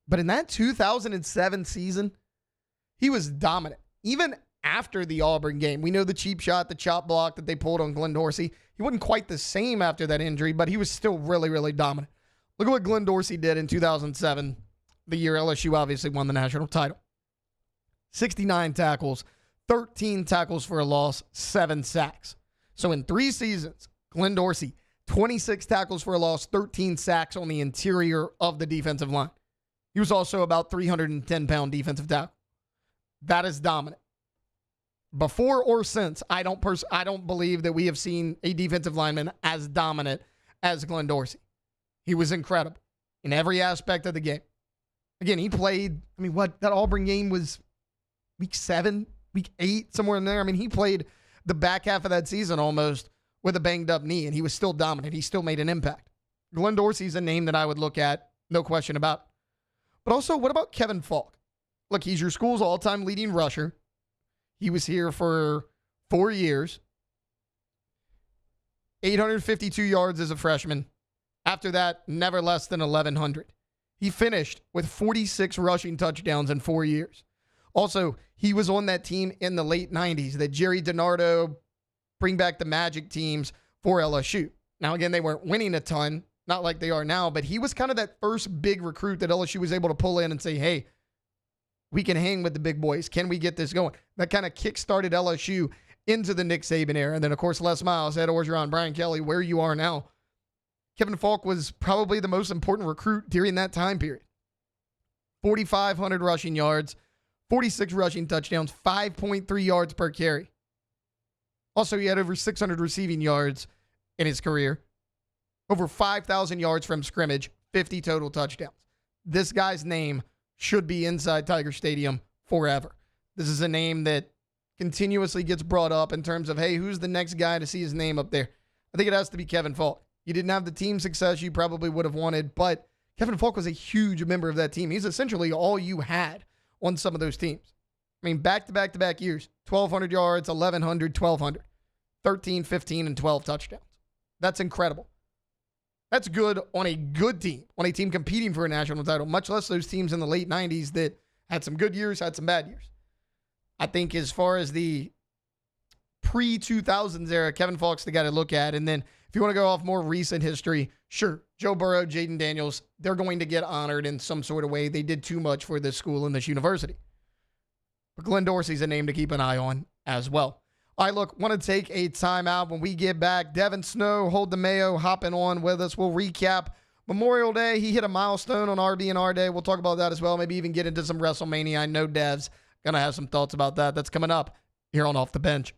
But in that 2007 season, he was dominant. Even after the Auburn game, we know the cheap shot, the chop block that they pulled on Glenn Dorsey. He wasn't quite the same after that injury, but he was still really, really dominant. Look at what Glenn Dorsey did in 2007, the year LSU obviously won the national title. 69 tackles, 13 tackles for a loss, 7 sacks. So in 3 seasons, Glenn Dorsey, 26 tackles for a loss, 13 sacks on the interior of the defensive line. He was also about 310-pound defensive tackle. That is dominant. Before or since, I don't believe that we have seen a defensive lineman as dominant as Glenn Dorsey. He was incredible in every aspect of the game. Again, he played, that Auburn game was week 7, week 8, somewhere in there. He played the back half of that season almost with a banged up knee, and he was still dominant. He still made an impact. Glenn Dorsey's a name that I would look at, no question about it. But also, what about Kevin Falk? Look, he's your school's all-time leading rusher. He was here for 4 years. 852 yards as a freshman. After that, never less than 1,100. He finished with 46 rushing touchdowns in 4 years. Also, he was on that team in the late 90s, that Jerry DiNardo bring back the Magic teams for LSU. Now, again, they weren't winning a ton, not like they are now, but he was kind of that first big recruit that LSU was able to pull in and say, hey, we can hang with the big boys. Can we get this going? That kind of kick-started LSU into the Nick Saban era. And then, of course, Les Miles, Ed Orgeron, Brian Kelly, where you are now. Kevin Falk was probably the most important recruit during that time period. 4,500 rushing yards, 46 rushing touchdowns, 5.3 yards per carry. Also, he had over 600 receiving yards in his career. Over 5,000 yards from scrimmage, 50 total touchdowns. This guy's name should be inside Tiger Stadium forever. This is a name that continuously gets brought up in terms of, hey, who's the next guy to see his name up there? I think it has to be Kevin Falk. You didn't have the team success you probably would have wanted, but Kevin Falk was a huge member of that team. He's essentially all you had on some of those teams. Back-to-back years, 1,200 yards, 1,100, 1,200, 13, 15, and 12 touchdowns. That's incredible. That's good on a good team, on a team competing for a national title, much less those teams in the late 90s that had some good years, had some bad years. I think as far as the pre-2000s era, Kevin Falk's the guy to look at. And then if you want to go off more recent history, sure, Joe Burrow, Jaden Daniels, they're going to get honored in some sort of way. They did too much for this school and this university. But Glenn Dorsey's a name to keep an eye on as well. All right, look, want to take a timeout. When we get back, Devin Snow, Hold the Mayo, hopping on with us. We'll recap Memorial Day. He hit a milestone on RB&R Day. We'll talk about that as well. Maybe even get into some WrestleMania. I know Dev's going to have some thoughts about that. That's coming up here on Off the Bench.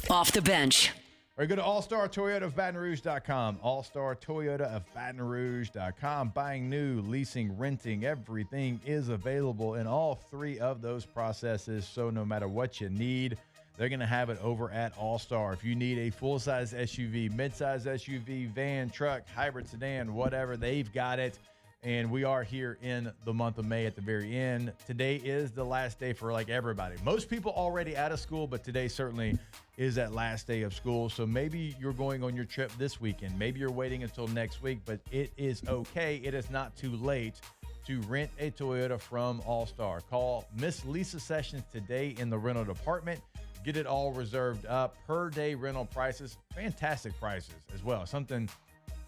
Off the Bench. All right, go to All-Star Toyota of Baton Rouge.com. All-Star Toyota of Baton Rouge.com. Buying new, leasing, renting, everything is available in all three of those processes. So no matter what you need, they're going to have it over at All-Star. If you need a full-size SUV, mid-size SUV, van, truck, hybrid sedan, whatever, they've got it. And we are here in the month of May at the very end. Today is the last day for everybody. Most people already out of school, but today certainly is that last day of school. So maybe you're going on your trip this weekend. Maybe you're waiting until next week, but it is okay. It is not too late to rent a Toyota from All-Star. Call Miss Lisa Sessions today in the rental department. Get it all reserved up. Per day rental prices, fantastic prices as well. Something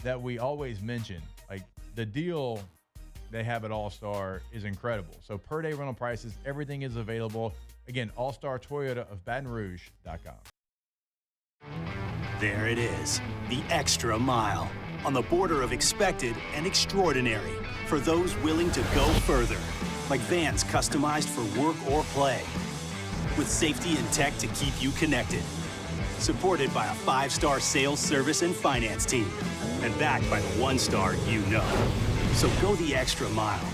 that we always mention, the deal they have at All-Star is incredible. So per day rental prices, everything is available. Again, All-Star Toyota of Baton Rouge.com. There it is, the extra mile. On the border of expected and extraordinary for those willing to go further. Like vans customized for work or play. With safety and tech to keep you connected. Supported by a 5-star sales, service, and finance team. And backed by the 1-star you know. So go the extra mile.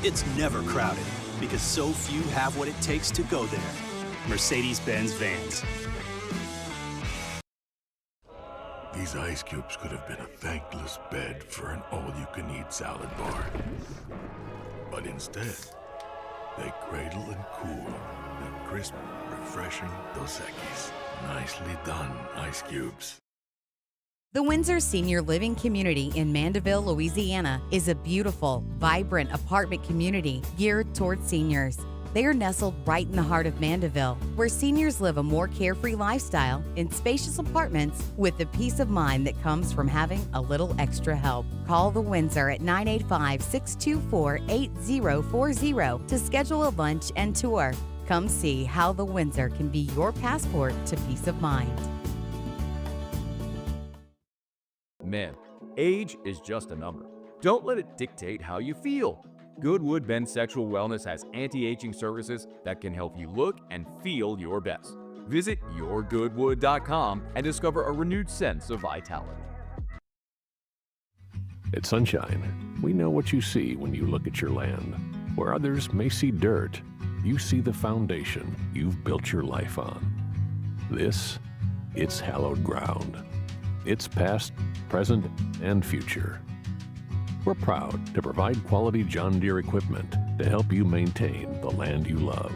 It's never crowded because so few have what it takes to go there. Mercedes-Benz Vans. These ice cubes could have been a thankless bed for an all-you-can-eat salad bar. But instead, they cradle and cool the crisp, refreshing Dos Equis. Nicely done, ice cubes. The Windsor Senior Living Community in Mandeville, Louisiana is a beautiful, vibrant apartment community geared towards seniors. They are nestled right in the heart of Mandeville, where seniors live a more carefree lifestyle in spacious apartments with the peace of mind that comes from having a little extra help. Call the Windsor at 985-624-8040 to schedule a lunch and tour. Come see how the Windsor can be your passport to peace of mind. Man, age is just a number. Don't let it dictate how you feel. Goodwood Men's Sexual Wellness has anti-aging services that can help you look and feel your best. Visit yourgoodwood.com and discover a renewed sense of vitality. At Sunshine, we know what you see when you look at your land. Where others may see dirt, you see the foundation you've built your life on. It's hallowed ground. It's past, present, and future. We're proud to provide quality John Deere equipment to help you maintain the land you love.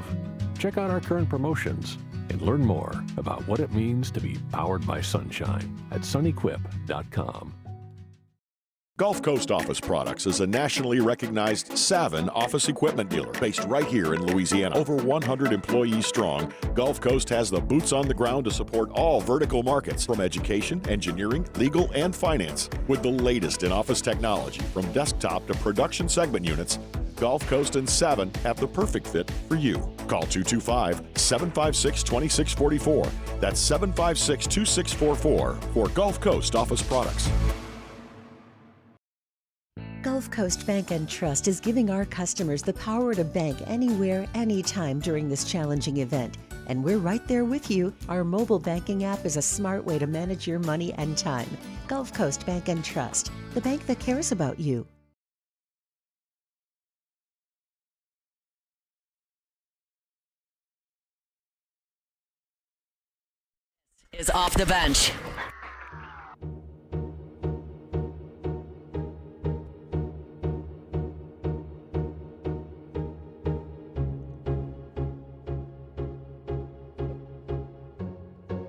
Check out our current promotions and learn more about what it means to be powered by sunshine at sunequip.com. Gulf Coast Office Products is a nationally recognized Savin office equipment dealer based right here in Louisiana. Over 100 employees strong, Gulf Coast has the boots on the ground to support all vertical markets, from education, engineering, legal, and finance. With the latest in office technology, from desktop to production segment units, Gulf Coast and Savin have the perfect fit for you. Call 225-756-2644. That's 756-2644 for Gulf Coast Office Products. Gulf Coast Bank and Trust is giving our customers the power to bank anywhere, anytime during this challenging event. And we're right there with you. Our mobile banking app is a smart way to manage your money and time. Gulf Coast Bank and Trust, the bank that cares about you. Is Off the Bench.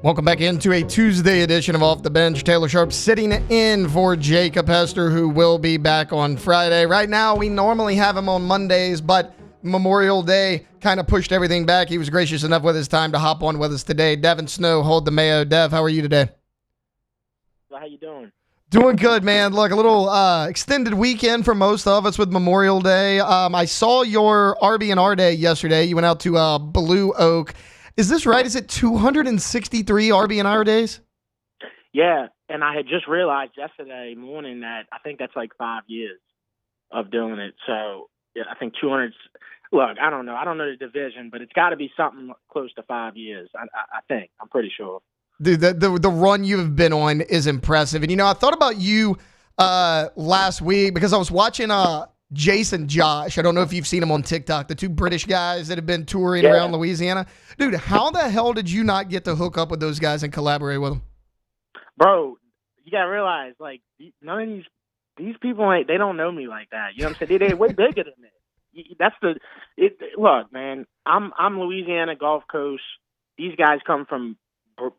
Welcome back into a Tuesday edition of Off the Bench. Taylor Sharp sitting in for Jacob Hester, who will be back on Friday. Right now, we normally have him on Mondays, but Memorial Day kind of pushed everything back. He was gracious enough with his time to hop on with us today. Devin Snow, hold the Mayo. Dev, how are you today? How you doing? Doing good, man. Look, a little extended weekend for most of us with Memorial Day. I saw your RB&R Day yesterday. You went out to Blue Oak. Is this right? Is it 263 RB&R days? Yeah, and I had just realized yesterday morning that I think that's like 5 years of doing it. So yeah, I think 200. Look, I don't know. I don't know the division, but it's got to be something close to 5 years. I think. I'm pretty sure. Dude, the run you have been on is impressive. And, you know, I thought about you last week because I was watching Jason Josh. I don't know if you've seen him on TikTok, the two British guys that have been touring around Louisiana. Dude, how the hell did you not get to hook up with those guys and collaborate with them? Bro, you got to realize, like, none of these people, they don't know me like that. You know what I'm saying? They're way bigger than me. Look, man, I'm Louisiana, Gulf Coast. These guys come from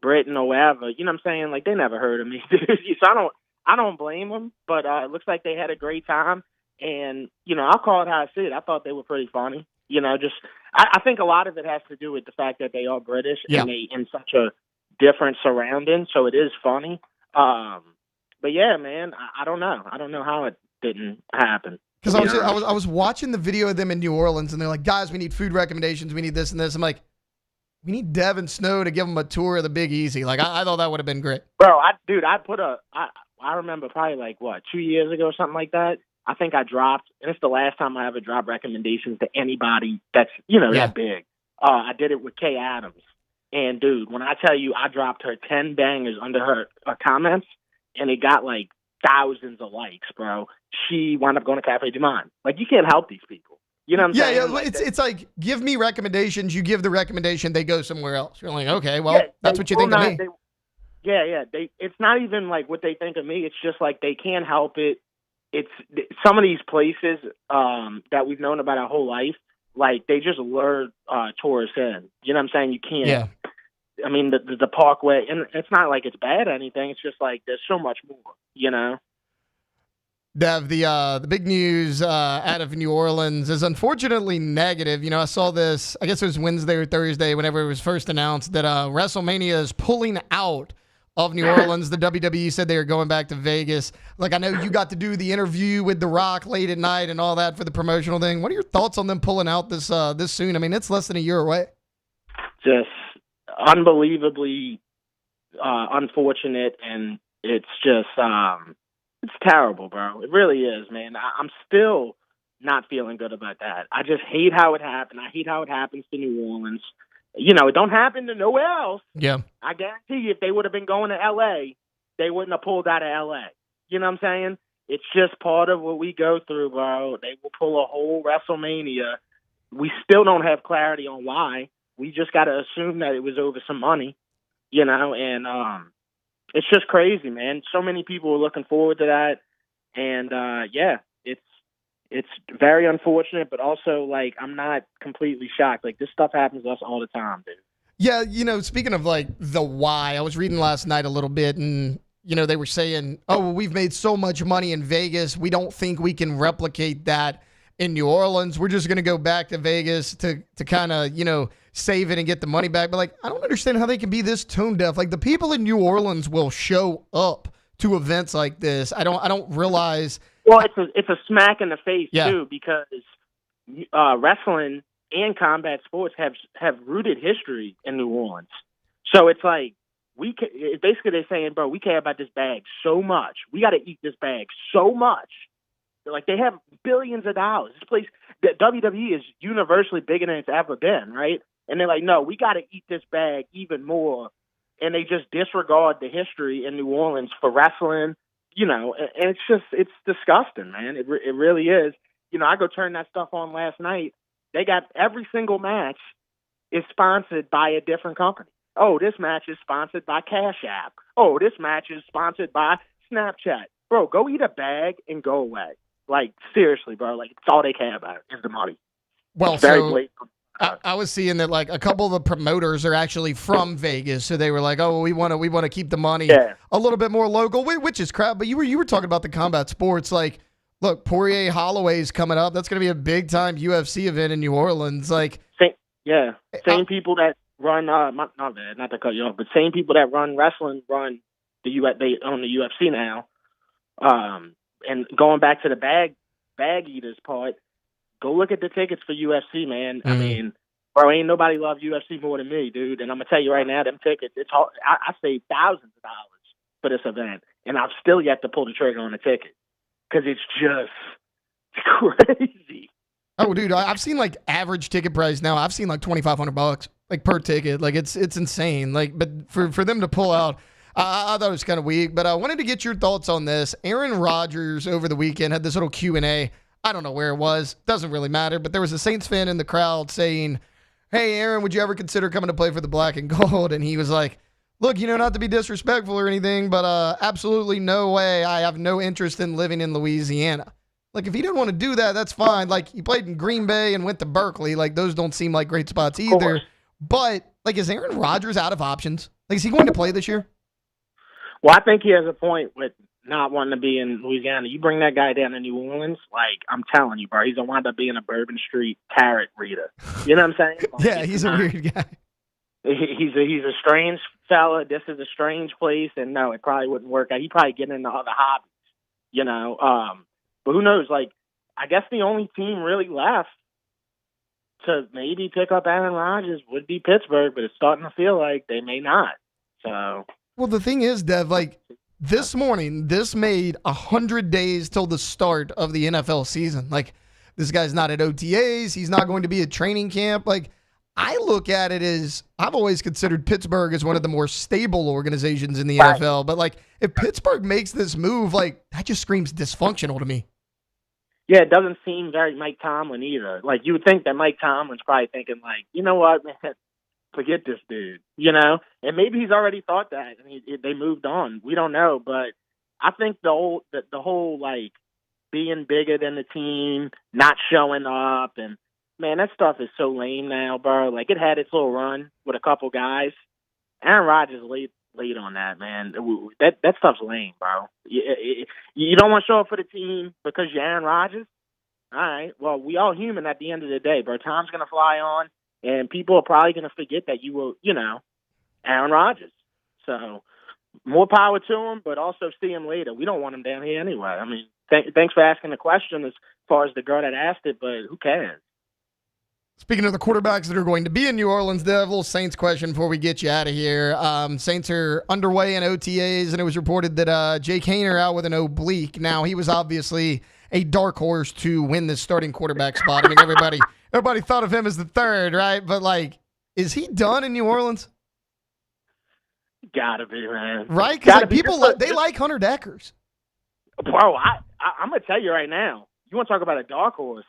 Britain or wherever. You know what I'm saying? Like, they never heard of me, dude. So I don't blame them, but it looks like they had a great time. And, you know, I'll call it how I see it. I thought they were pretty funny. You know, I think a lot of it has to do with the fact that they are British and they in such a different surrounding. So it is funny. But yeah, man, I don't know. I don't know how it didn't happen. Because I was watching the video of them in New Orleans, and they're like, guys, we need food recommendations. We need this and this. I'm like, we need Devin Snow to give them a tour of the Big Easy. Like, I thought that would have been great. Bro, I remember probably like, 2 years ago or something like that. I think I dropped, and it's the last time I ever dropped recommendations to anybody that's, that big. I did it with Kay Adams. And, dude, when I tell you I dropped her 10 bangers under her comments, and it got, like, thousands of likes, bro, she wound up going to Cafe Du Monde. Like, you can't help these people. You know what I'm saying? Yeah, it's like, give me recommendations. You give the recommendation, they go somewhere else. You're like, okay, well, that's what you think of me. It's not even, like, what they think of me. It's just, like, they can't help it. It's some of these places that we've known about our whole life, like they just lure tourists in. You know what I'm saying? You can't. Yeah. I mean, the Parkway, and it's not like it's bad or anything. It's just like there's so much more, you know? Dev, the big news out of New Orleans is unfortunately negative. You know, I saw this, I guess it was Wednesday or Thursday, whenever it was first announced that WrestleMania is pulling out of New Orleans. The WWE said they are going back to Vegas. Like, I know you got to do the interview with The Rock late at night and all that for the promotional thing. What are your thoughts on them pulling out this soon? I mean, it's less than a year away. Just unbelievably unfortunate, and it's just it's terrible, bro. It really is, man. I'm still not feeling good about that. I just hate how it happened. I hate how it happens to New Orleans. You know, it don't happen to nowhere else. Yeah. I guarantee you, if they would have been going to L.A., they wouldn't have pulled out of L.A. You know what I'm saying? It's just part of what we go through, bro. They will pull a whole WrestleMania. We still don't have clarity on why. We just got to assume that it was over some money, you know, and it's just crazy, man. So many people are looking forward to that. And, yeah, it's very unfortunate, but also, like, I'm not completely shocked. Like, this stuff happens to us all the time, dude. Yeah, you know, speaking of, like, the why, I was reading last night a little bit, and, you know, they were saying, oh, well, we've made so much money in Vegas, we don't think we can replicate that in New Orleans. We're just going to go back to Vegas to kind of, you know, save it and get the money back. But, like, I don't understand how they can be this tone deaf. Like, the people in New Orleans will show up to events like this. I don't realize. Well, it's a smack in the face, too, because wrestling and combat sports have rooted history in New Orleans. So it's like, basically they're saying, bro, we care about this bag so much. We got to eat this bag so much. Like, they have billions of dollars. This place, the WWE is universally bigger than it's ever been, right? And they're like, no, we got to eat this bag even more. And they just disregard the history in New Orleans for wrestling, you know, and it's disgusting, man. It really is. You know, I go turn that stuff on last night. They got every single match is sponsored by a different company. Oh, this match is sponsored by Cash App. Oh, this match is sponsored by Snapchat. Bro, go eat a bag and go away. Like, seriously, bro. Like, it's all they care about is the money. Well, it's very so blatant. I was seeing that, like, a couple of the promoters are actually from Vegas, so they were like, "Oh, we want to keep the money a little bit more local," which is crap. But you were talking about the combat sports, like, look, Poirier Holloway's coming up. That's going to be a big time UFC event in New Orleans. Like, same people that run not to cut you off, but same people that run wrestling run they own the UFC now. And going back to the bag eaters part. Go look at the tickets for UFC, man. I mean, bro, ain't nobody love UFC more than me, dude. And I'm gonna tell you right now, them tickets, it's hard. I saved thousands of dollars for this event, and I've still yet to pull the trigger on the ticket because it's just crazy. Oh, dude, I've seen like average ticket price now. I've seen like $2,500 like per ticket. Like it's insane. Like, but for them to pull out. I thought it was kind of weak, but I wanted to get your thoughts on this. Aaron Rodgers over the weekend had this little Q&A. I don't know where it was. Doesn't really matter. But there was a Saints fan in the crowd saying, "Hey, Aaron, would you ever consider coming to play for the Black and Gold?" And he was like, "Look, you know, not to be disrespectful or anything, but absolutely no way. I have no interest in living in Louisiana." Like, if he didn't want to do that, that's fine. Like, he played in Green Bay and went to Berkeley. Like, those don't seem like great spots either. But, like, is Aaron Rodgers out of options? Like, is he going to play this year? Well, I think he has a point with not wanting to be in Louisiana. You bring that guy down to New Orleans, like, I'm telling you, bro, he's going to wind up being a Bourbon Street carrot reader. You know what I'm saying? Like, yeah, he's a weird guy. He's a strange fella. This is a strange place, and no, it probably wouldn't work out. He'd probably get into other hobbies, you know. But who knows? Like, I guess the only team really left to maybe pick up Aaron Rodgers would be Pittsburgh, but it's starting to feel like they may not. So, well, the thing is, Dev, like, this morning, this made 100 days till the start of the NFL season. Like, this guy's not at OTAs. He's not going to be at training camp. Like, I look at it as, I've always considered Pittsburgh as one of the more stable organizations in the NFL. But, like, if Pittsburgh makes this move, like, that just screams dysfunctional to me. Yeah, it doesn't seem very Mike Tomlin either. Like, you would think that Mike Tomlin's probably thinking, like, you know what, man, forget this dude, you know? And maybe he's already thought that, and they moved on. We don't know, but I think the whole, like, being bigger than the team, not showing up, and, man, that stuff is so lame now, bro. Like, it had its little run with a couple guys. Aaron Rodgers late on that, man. That stuff's lame, bro. You don't want to show up for the team because you're Aaron Rodgers? All right. Well, we all human at the end of the day, bro. Time's going to fly on, and people are probably going to forget that you were, you know, Aaron Rodgers. So, more power to him, but also see him later. We don't want him down here anyway. I mean, thanks for asking the question as far as the girl that asked it, but who cares? Speaking of the quarterbacks that are going to be in New Orleans, Dev, little Saints question before we get you out of here. Saints are underway in OTAs, and it was reported that Jake Haener out with an oblique. Now, he was obviously a dark horse to win this starting quarterback spot. I mean, everybody thought of him as the third, right? But, like, is he done in New Orleans? Gotta be, man. Right? Because people like Hunter Deckers. Bro, I'm going to tell you right now. You want to talk about a dark horse?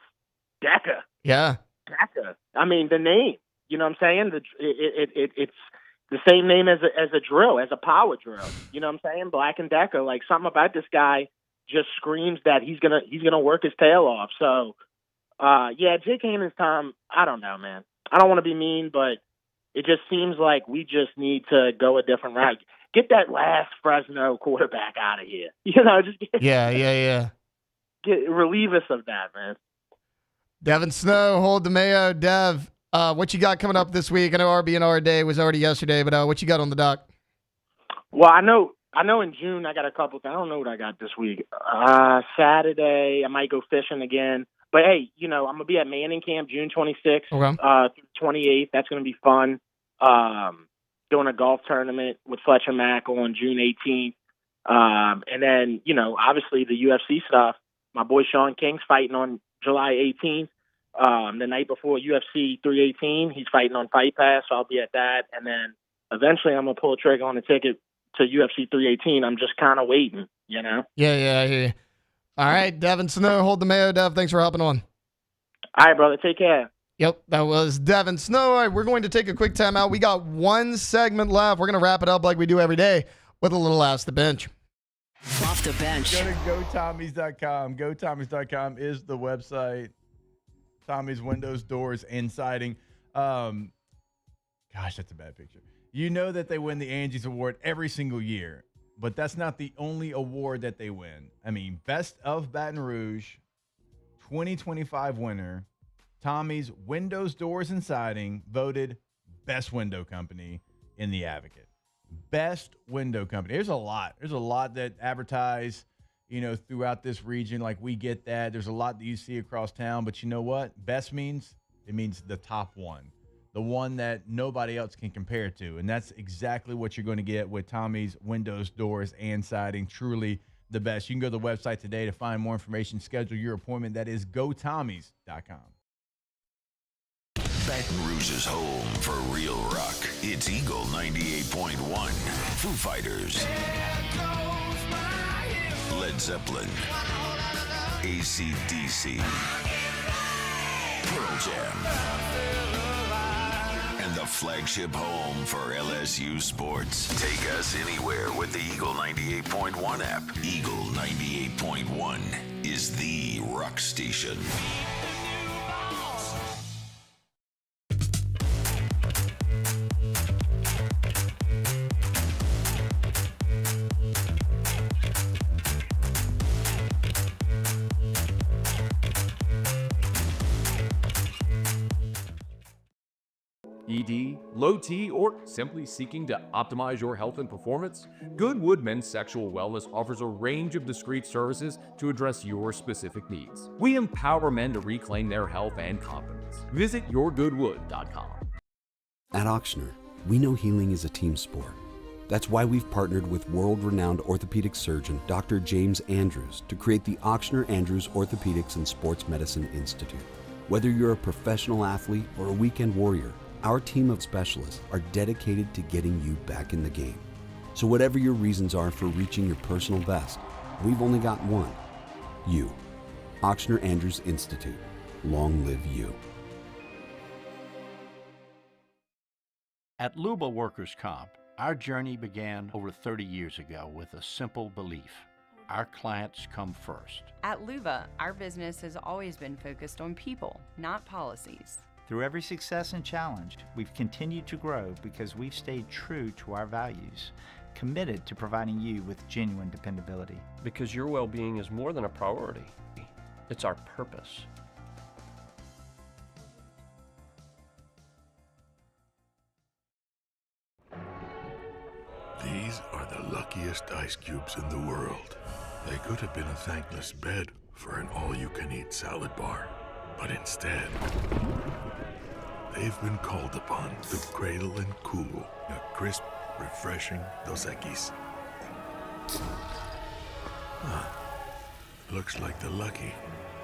Decker. Yeah. Decker. I mean, the name. You know what I'm saying? It's the same name as a drill, as a power drill. You know what I'm saying? Black and Decker. Like, something about this guy just screams that he's gonna work his tail off. So, yeah, Jake Haener's time. I don't know, man. I don't want to be mean, but it just seems like we just need to go a different route. Get that last Fresno quarterback out of here. You know, just relieve us of that, man. Devin Snow, hold the Mayo. Dev, what you got coming up this week? I know RB&R Day was already yesterday, but what you got on the dock? Well, I know in June I got a couple things. I don't know what I got this week. Saturday, I might go fishing again. But, hey, you know, I'm going to be at Manning Camp June 26th through 28th. That's going to be fun. Doing a golf tournament with Fletcher Mack on June 18th. And then, you know, obviously the UFC stuff. My boy Sean King's fighting on July 18th. The night before UFC 318, he's fighting on Fight Pass, so I'll be at that. And then eventually I'm going to pull a trigger on the ticket to UFC 318. I'm just kind of waiting, you know? Yeah, I hear you. All right, Devin Snow, hold the Mayo. Dev, thanks for hopping on. All right, brother. Take care. Yep, that was Devin Snow. All right, we're going to take a quick time out. We got one segment left. We're going to wrap it up like we do every day with a little Ask the Bench. Off the bench. Go to GoTommies.com. GoTommies.com is the website. Tommy's windows, doors, and siding. Gosh, that's a bad picture. You know that they win the Angie's Award every single year, but that's not the only award that they win. I mean, Best of Baton Rouge, 2025 winner, Tommy's Windows, Doors, and Siding, voted Best Window Company in The Advocate. Best window company. There's a lot that advertise, you know, throughout this region. Like, we get that. There's a lot that you see across town, but you know what? Best means the top one, the one that nobody else can compare to. And that's exactly what you're going to get with Tommy's Windows, Doors, and Siding. Truly the best. You can go to the website today to find more information, schedule your appointment. That is GoTommies.com. Baton Rouge's home for real rock. It's Eagle 98.1. Foo Fighters. Led Zeppelin. AC/DC. Pearl Jam. And the flagship home for LSU sports. Take us anywhere with the Eagle 98.1 app. Eagle 98.1 is the rock station. ED, low T, or simply seeking to optimize your health and performance? Goodwood Men's Sexual Wellness offers a range of discreet services to address your specific needs. We empower men to reclaim their health and confidence. Visit yourgoodwood.com. At Ochsner, we know healing is a team sport. That's why we've partnered with world-renowned orthopedic surgeon Dr. James Andrews to create the Ochsner Andrews Orthopedics and Sports Medicine Institute. Whether you're a professional athlete or a weekend warrior, our team of specialists are dedicated to getting you back in the game. So whatever your reasons are for reaching your personal best, we've only got one. You. Ochsner Andrews Institute. Long live you. At Luba Workers' Comp, our journey began over 30 years ago with a simple belief. Our clients come first. At Luba, our business has always been focused on people, not policies. Through every success and challenge, we've continued to grow because we've stayed true to our values, committed to providing you with genuine dependability. Because your well-being is more than a priority. It's our purpose. These are the luckiest ice cubes in the world. They could have been a thankless bed for an all-you-can-eat salad bar. But instead, They've been called upon to cradle and cool a crisp, refreshing Dos Equis. Looks like the lucky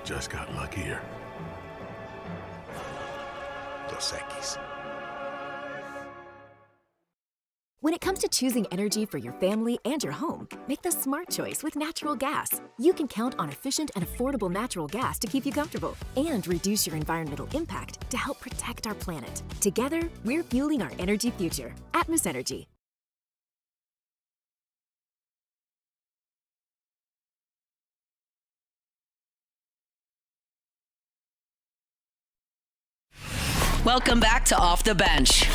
just got luckier. Dos Equis. When it comes to choosing energy for your family and your home, make the smart choice with natural gas. You can count on efficient and affordable natural gas to keep you comfortable and reduce your environmental impact to help protect our planet. Together, we're fueling our energy future. Atmos Energy. Welcome back to Off the Bench.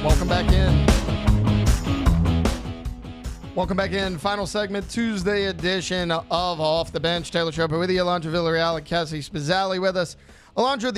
Welcome back in. Welcome back in. Final segment, Tuesday edition of Off the Bench. Taylor Schroeder with you, Alondra Villarreal and Cassie Spazzali with us. Alondra,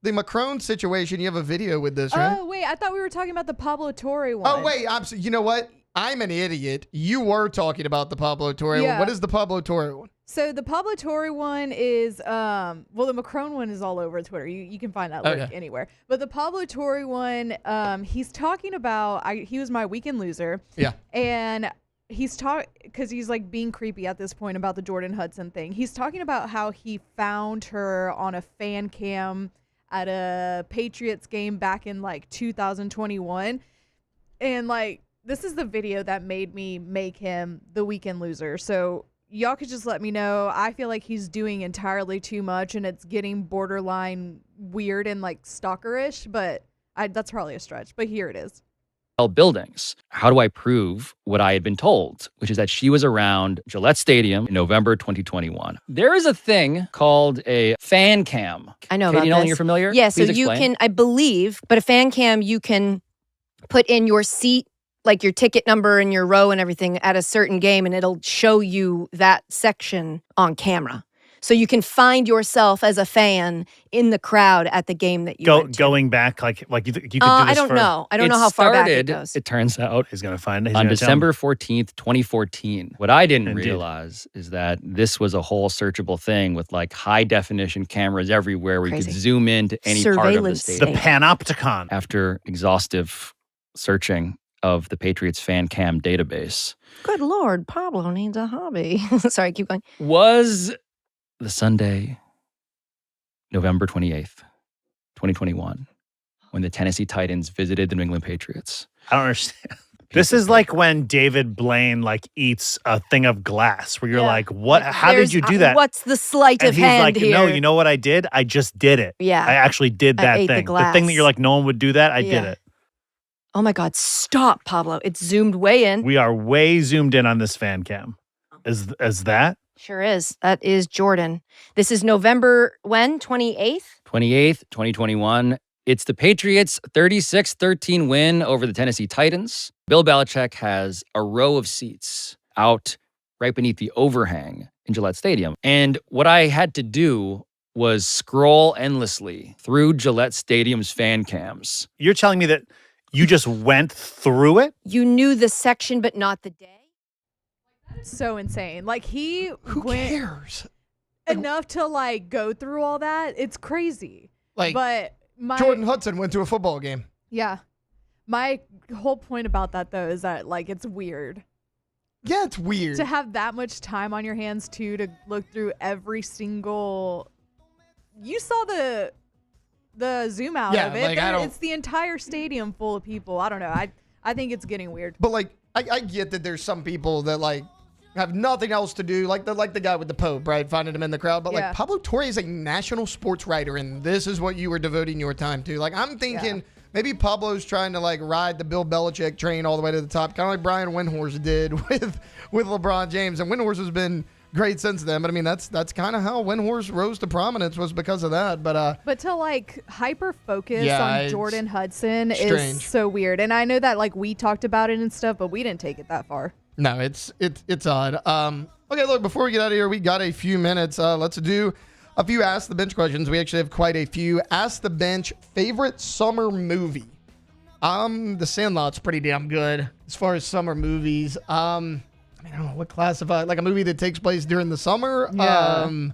the Macron situation, you have a video with this, right? Oh, wait, I thought we were talking about the Pablo Torre one. Oh, wait, you know what? I'm an idiot. You were talking about the Pablo Torre one. What is the Pablo Torre one? So the Pablo Torre one is, the Macron one is all over Twitter. You can find that link anywhere. But the Pablo Torre one, he's talking about, he was my weekend loser. Yeah. And he's because he's like being creepy at this point about the Jordan Hudson thing. He's talking about how he found her on a fan cam at a Patriots game back in like 2021. And like, this is the video that made me make him the weekend loser. So y'all could just let me know. I feel like he's doing entirely too much and it's getting borderline weird and like stalkerish, but that's probably a stretch, but here it is. Buildings. How do I prove what I had been told, which is that she was around Gillette Stadium in November 2021? There is a thing called a fan cam. I know Katie about Nolan, this. you're familiar? Yeah, so Please you explain. can, I believe, but a fan cam, you can put in your seat, like your ticket number and your row and everything at a certain game, and it'll show you that section on camera. So you can find yourself as a fan in the crowd at the game that you went to. Going back, like you could do this I don't know. I don't know how far back it goes. It turns out, he's going to find it. On December 14th, 2014. What I didn't Indeed. realize is that this was a whole searchable thing with like high definition cameras everywhere where you could zoom into any part of the Surveillance stadium. The panopticon. After exhaustive searching of the Patriots fan cam database. Good Lord, Pablo needs a hobby. Sorry, keep going. Was the Sunday, November 28th, 2021, when the Tennessee Titans visited the New England Patriots. I don't understand. This is like when David Blaine like eats a thing of glass where you're like, what? How did you do that? What's the sleight And of he's hand like, here? no, you know what I did? I just did it. Yeah. I actually did I that ate the thing. The glass. thing that you're like, no one would do that. I did it. Oh my God, stop, Pablo. It's zoomed way in. We are way zoomed in on this fan cam. Is that? Sure is. That is Jordan. This is November, when? 28th? 28th, 2021. It's the Patriots' 36-13 win over the Tennessee Titans. Bill Belichick has a row of seats out right beneath the overhang in Gillette Stadium. And what I had to do was scroll endlessly through Gillette Stadium's fan cams. You're telling me that you just went through it? You knew the section, but not the day? So insane. Like Who cares? Enough to like go through all that. It's crazy. Like, but Jordan Hudson went to a football game. Yeah. My whole point about that though is that like it's weird. Yeah, it's weird. To have that much time on your hands too to look through every single. You saw the zoom out of it. Like, It's the entire stadium full of people. I don't know. I think it's getting weird. But like I get that there's some people that like have nothing else to do, like the guy with the Pope, right? Finding him in the crowd. But Yeah. like Pablo Torre is a national sports writer, and this is what you were devoting your time to. Like I'm thinking maybe Pablo's trying to like ride the Bill Belichick train all the way to the top, kind of like Brian Windhorst did with LeBron James. And Windhorst has been great since then. But I mean that's kind of how Windhorst rose to prominence, was because of that. But to like hyper focus Yeah, on it's Jordan Hudson strange. is so weird. And I know that like we talked about it and stuff, but we didn't take it that far. no, it's odd. Okay, look, before we get out of here, we got a few minutes. Let's do a few Ask the Bench questions. We actually have quite a few. Ask the Bench, favorite summer movie. The Sandlot's pretty damn good as far as summer movies. I mean, I don't know what classify, like a movie that takes place during the summer. Yeah.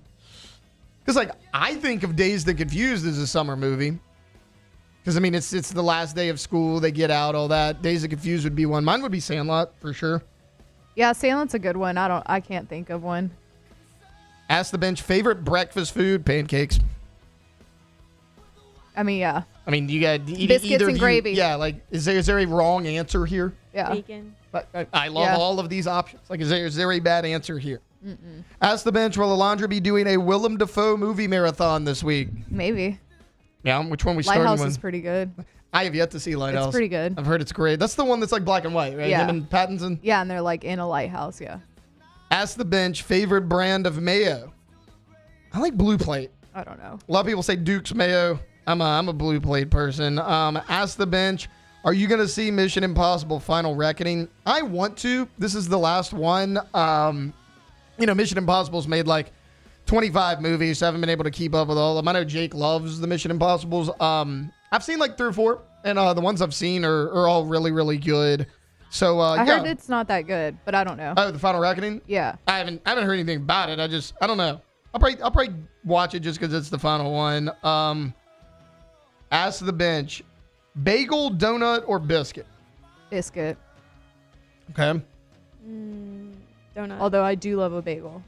Because like I think of Dazed and Confused as a summer movie. Because I mean, it's the last day of school, they get out, all that. Dazed and Confused would be one. Mine would be Sandlot for sure. Yeah, Sandlot's a good one. I can't think of one. Ask the Bench, favorite breakfast food, pancakes. I mean, yeah. I mean, you got biscuits and gravy. Yeah, like is there a wrong answer here? Yeah. Bacon. But I love all of these options. Like, is there a bad answer here? Ask the Bench, will Alondra be doing a Willem Dafoe movie marathon this week? Maybe. Yeah, which one we starting Lighthouse with? is pretty good. I have yet to see Lighthouse. It's pretty good. I've heard it's great. That's the one that's like black and white, right? Yeah. Him and Pattinson? Yeah, and they're like in a lighthouse, yeah. Ask the Bench, favorite brand of mayo? I like Blue Plate. I don't know. A lot of people say Duke's mayo. I'm a Blue Plate person. Ask the Bench, are you going to see Mission Impossible Final Reckoning? I want to. This is the last one. Mission Impossible's made like 25 movies, so I haven't been able to keep up with all of them. I know Jake loves the Mission Impossibles. I've seen like 3 or 4, and the ones I've seen are all really, really good. So I heard it's not that good, but I don't know. Oh, the Final Reckoning? Yeah. I haven't heard anything about it. I don't know. I'll probably watch it just because it's the final one. Ask the Bench, bagel, donut, or biscuit? Biscuit. Okay. Donut. Although I do love a bagel.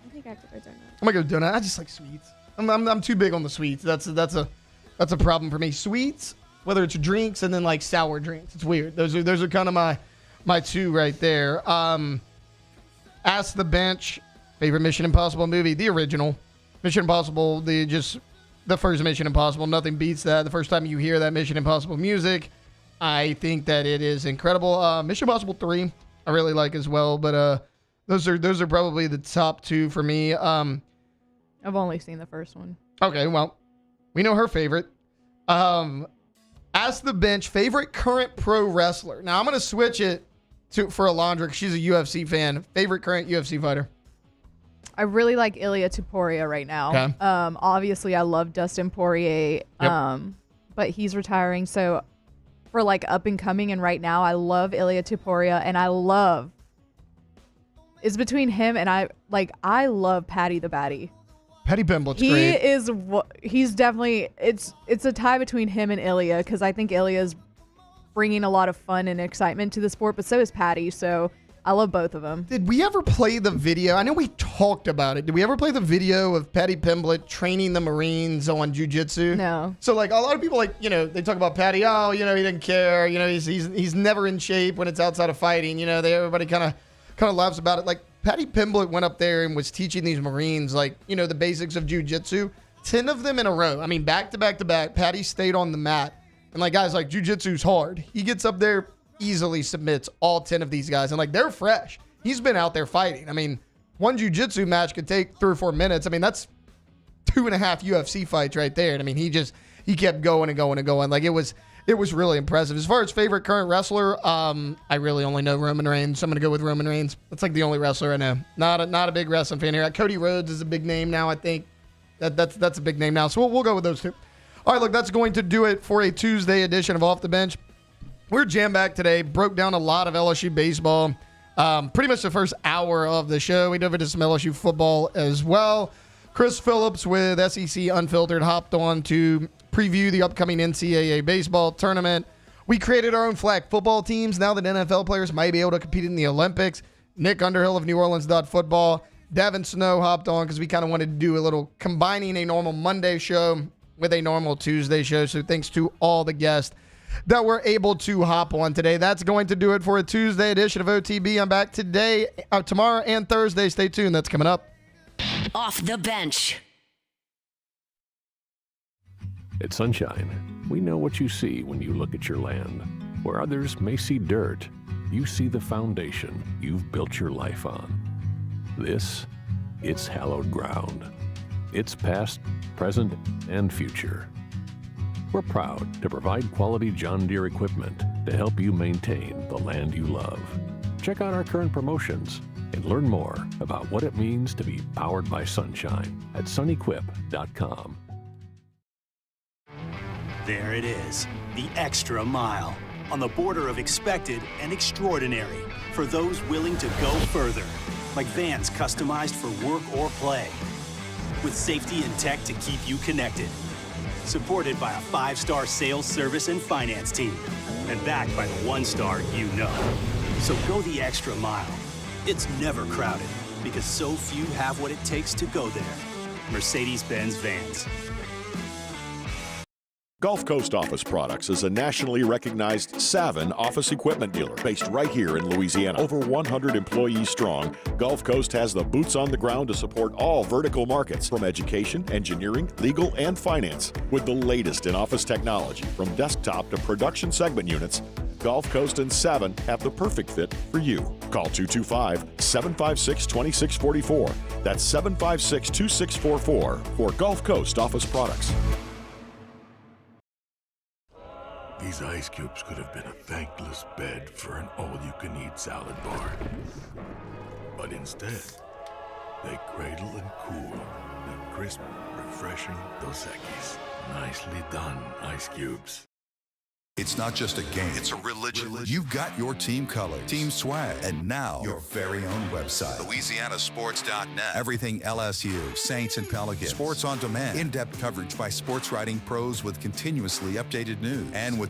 I think I have to go donut. I'm gonna go donut. I just like sweets. I'm too big on the sweets. That's a problem for me. Sweets, whether it's drinks and then like sour drinks. It's weird. Those are kind of my two right there. Ask the Bench, favorite Mission Impossible movie? The original. Mission Impossible, the first Mission Impossible. Nothing beats that. The first time you hear that Mission Impossible music, I think that it is incredible. Mission Impossible 3, I really like as well, but those are probably the top 2 for me. I've only seen the first one. Okay, well, we know her favorite. Ask the Bench, favorite current pro wrestler. Now I'm gonna switch it for Alondra because she's a UFC fan. Favorite current UFC fighter? I really like Ilia Topuria right now. Okay. Obviously I love Dustin Poirier. Yep. But he's retiring, so for like up and coming and right now, I love Ilia Topuria, and it's between him and I love Patty the Batty. Patty Pimblett's great. He's definitely it's a tie between him and Ilia because I think Ilia's bringing a lot of fun and excitement to the sport, but so is Patty. So I love both of them. Did we ever play the video? I know we talked about it. Did we ever play the video of Patty Pimblett training the Marines on jiu-jitsu? No. So like a lot of people they talk about Patty. Oh, he didn't care. He's never in shape when it's outside of fighting. Everybody kind of laughs about it. Like Patty Pimblett went up there and was teaching these Marines the basics of jiu-jitsu. 10 of them in a row. I mean, back to back to back. Patty stayed on the mat. And guys, jiu-jitsu's hard. He gets up there, easily submits all 10 of these guys. And they're fresh. He's been out there fighting. I mean, one jiu-jitsu match could take 3 or 4 minutes. I mean, that's 2.5 UFC fights right there. And I mean, he kept going and going and going. It was really impressive. As far as favorite current wrestler, I really only know Roman Reigns. So I'm going to go with Roman Reigns. That's the only wrestler I know. Not a big wrestling fan here. Cody Rhodes is a big name now, I think. That's a big name now. So we'll go with those 2. All right, look, that's going to do it for a Tuesday edition of Off the Bench. We're jam-packed today. Broke down a lot of LSU baseball. Pretty much the first hour of the show. We dove into some LSU football as well. Chris Phillips with SEC Unfiltered hopped on to preview the upcoming NCAA baseball tournament. We created our own flag football teams now that NFL players might be able to compete in the Olympics. Nick Underhill of New Orleans Football. Devin Snow hopped on because we kind of wanted to do a little combining a normal Monday show with a normal Tuesday show. So thanks to all the guests that were able to hop on today. That's going to do it for a Tuesday edition of OTB. I'm back tomorrow and Thursday. Stay tuned. That's coming up. Off the Bench. At Sunshine, we know what you see when you look at your land. Where others may see dirt, you see the foundation you've built your life on. It's hallowed ground. It's past, present, and future. We're proud to provide quality John Deere equipment to help you maintain the land you love. Check out our current promotions and learn more about what it means to be powered by sunshine at sunequip.com. There it is, the extra mile, on the border of expected and extraordinary, for those willing to go further, like vans customized for work or play, with safety and tech to keep you connected, supported by a 5-star sales, service, and finance team, and backed by the 1-star you know. So go the extra mile. It's never crowded, because so few have what it takes to go there. Mercedes-Benz Vans. Gulf Coast Office Products is a nationally recognized Savin office equipment dealer based right here in Louisiana. Over 100 employees strong, Gulf Coast has the boots on the ground to support all vertical markets, from education, engineering, legal, and finance. With the latest in office technology, from desktop to production segment units, Gulf Coast and Savin have the perfect fit for you. Call 225-756-2644. That's 756-2644 for Gulf Coast Office Products. These ice cubes could have been a thankless bed for an all-you-can-eat salad bar. But instead, they cradle and cool the crisp, refreshing Dos Equis. Nicely done, ice cubes. It's not just a game, it's a religion. You've got your team colors, team swag, and now your very own website, LouisianaSports.net. Everything LSU, Saints, and Pelicans. Sports on demand. In-depth coverage by sports writing pros with continuously updated news. And with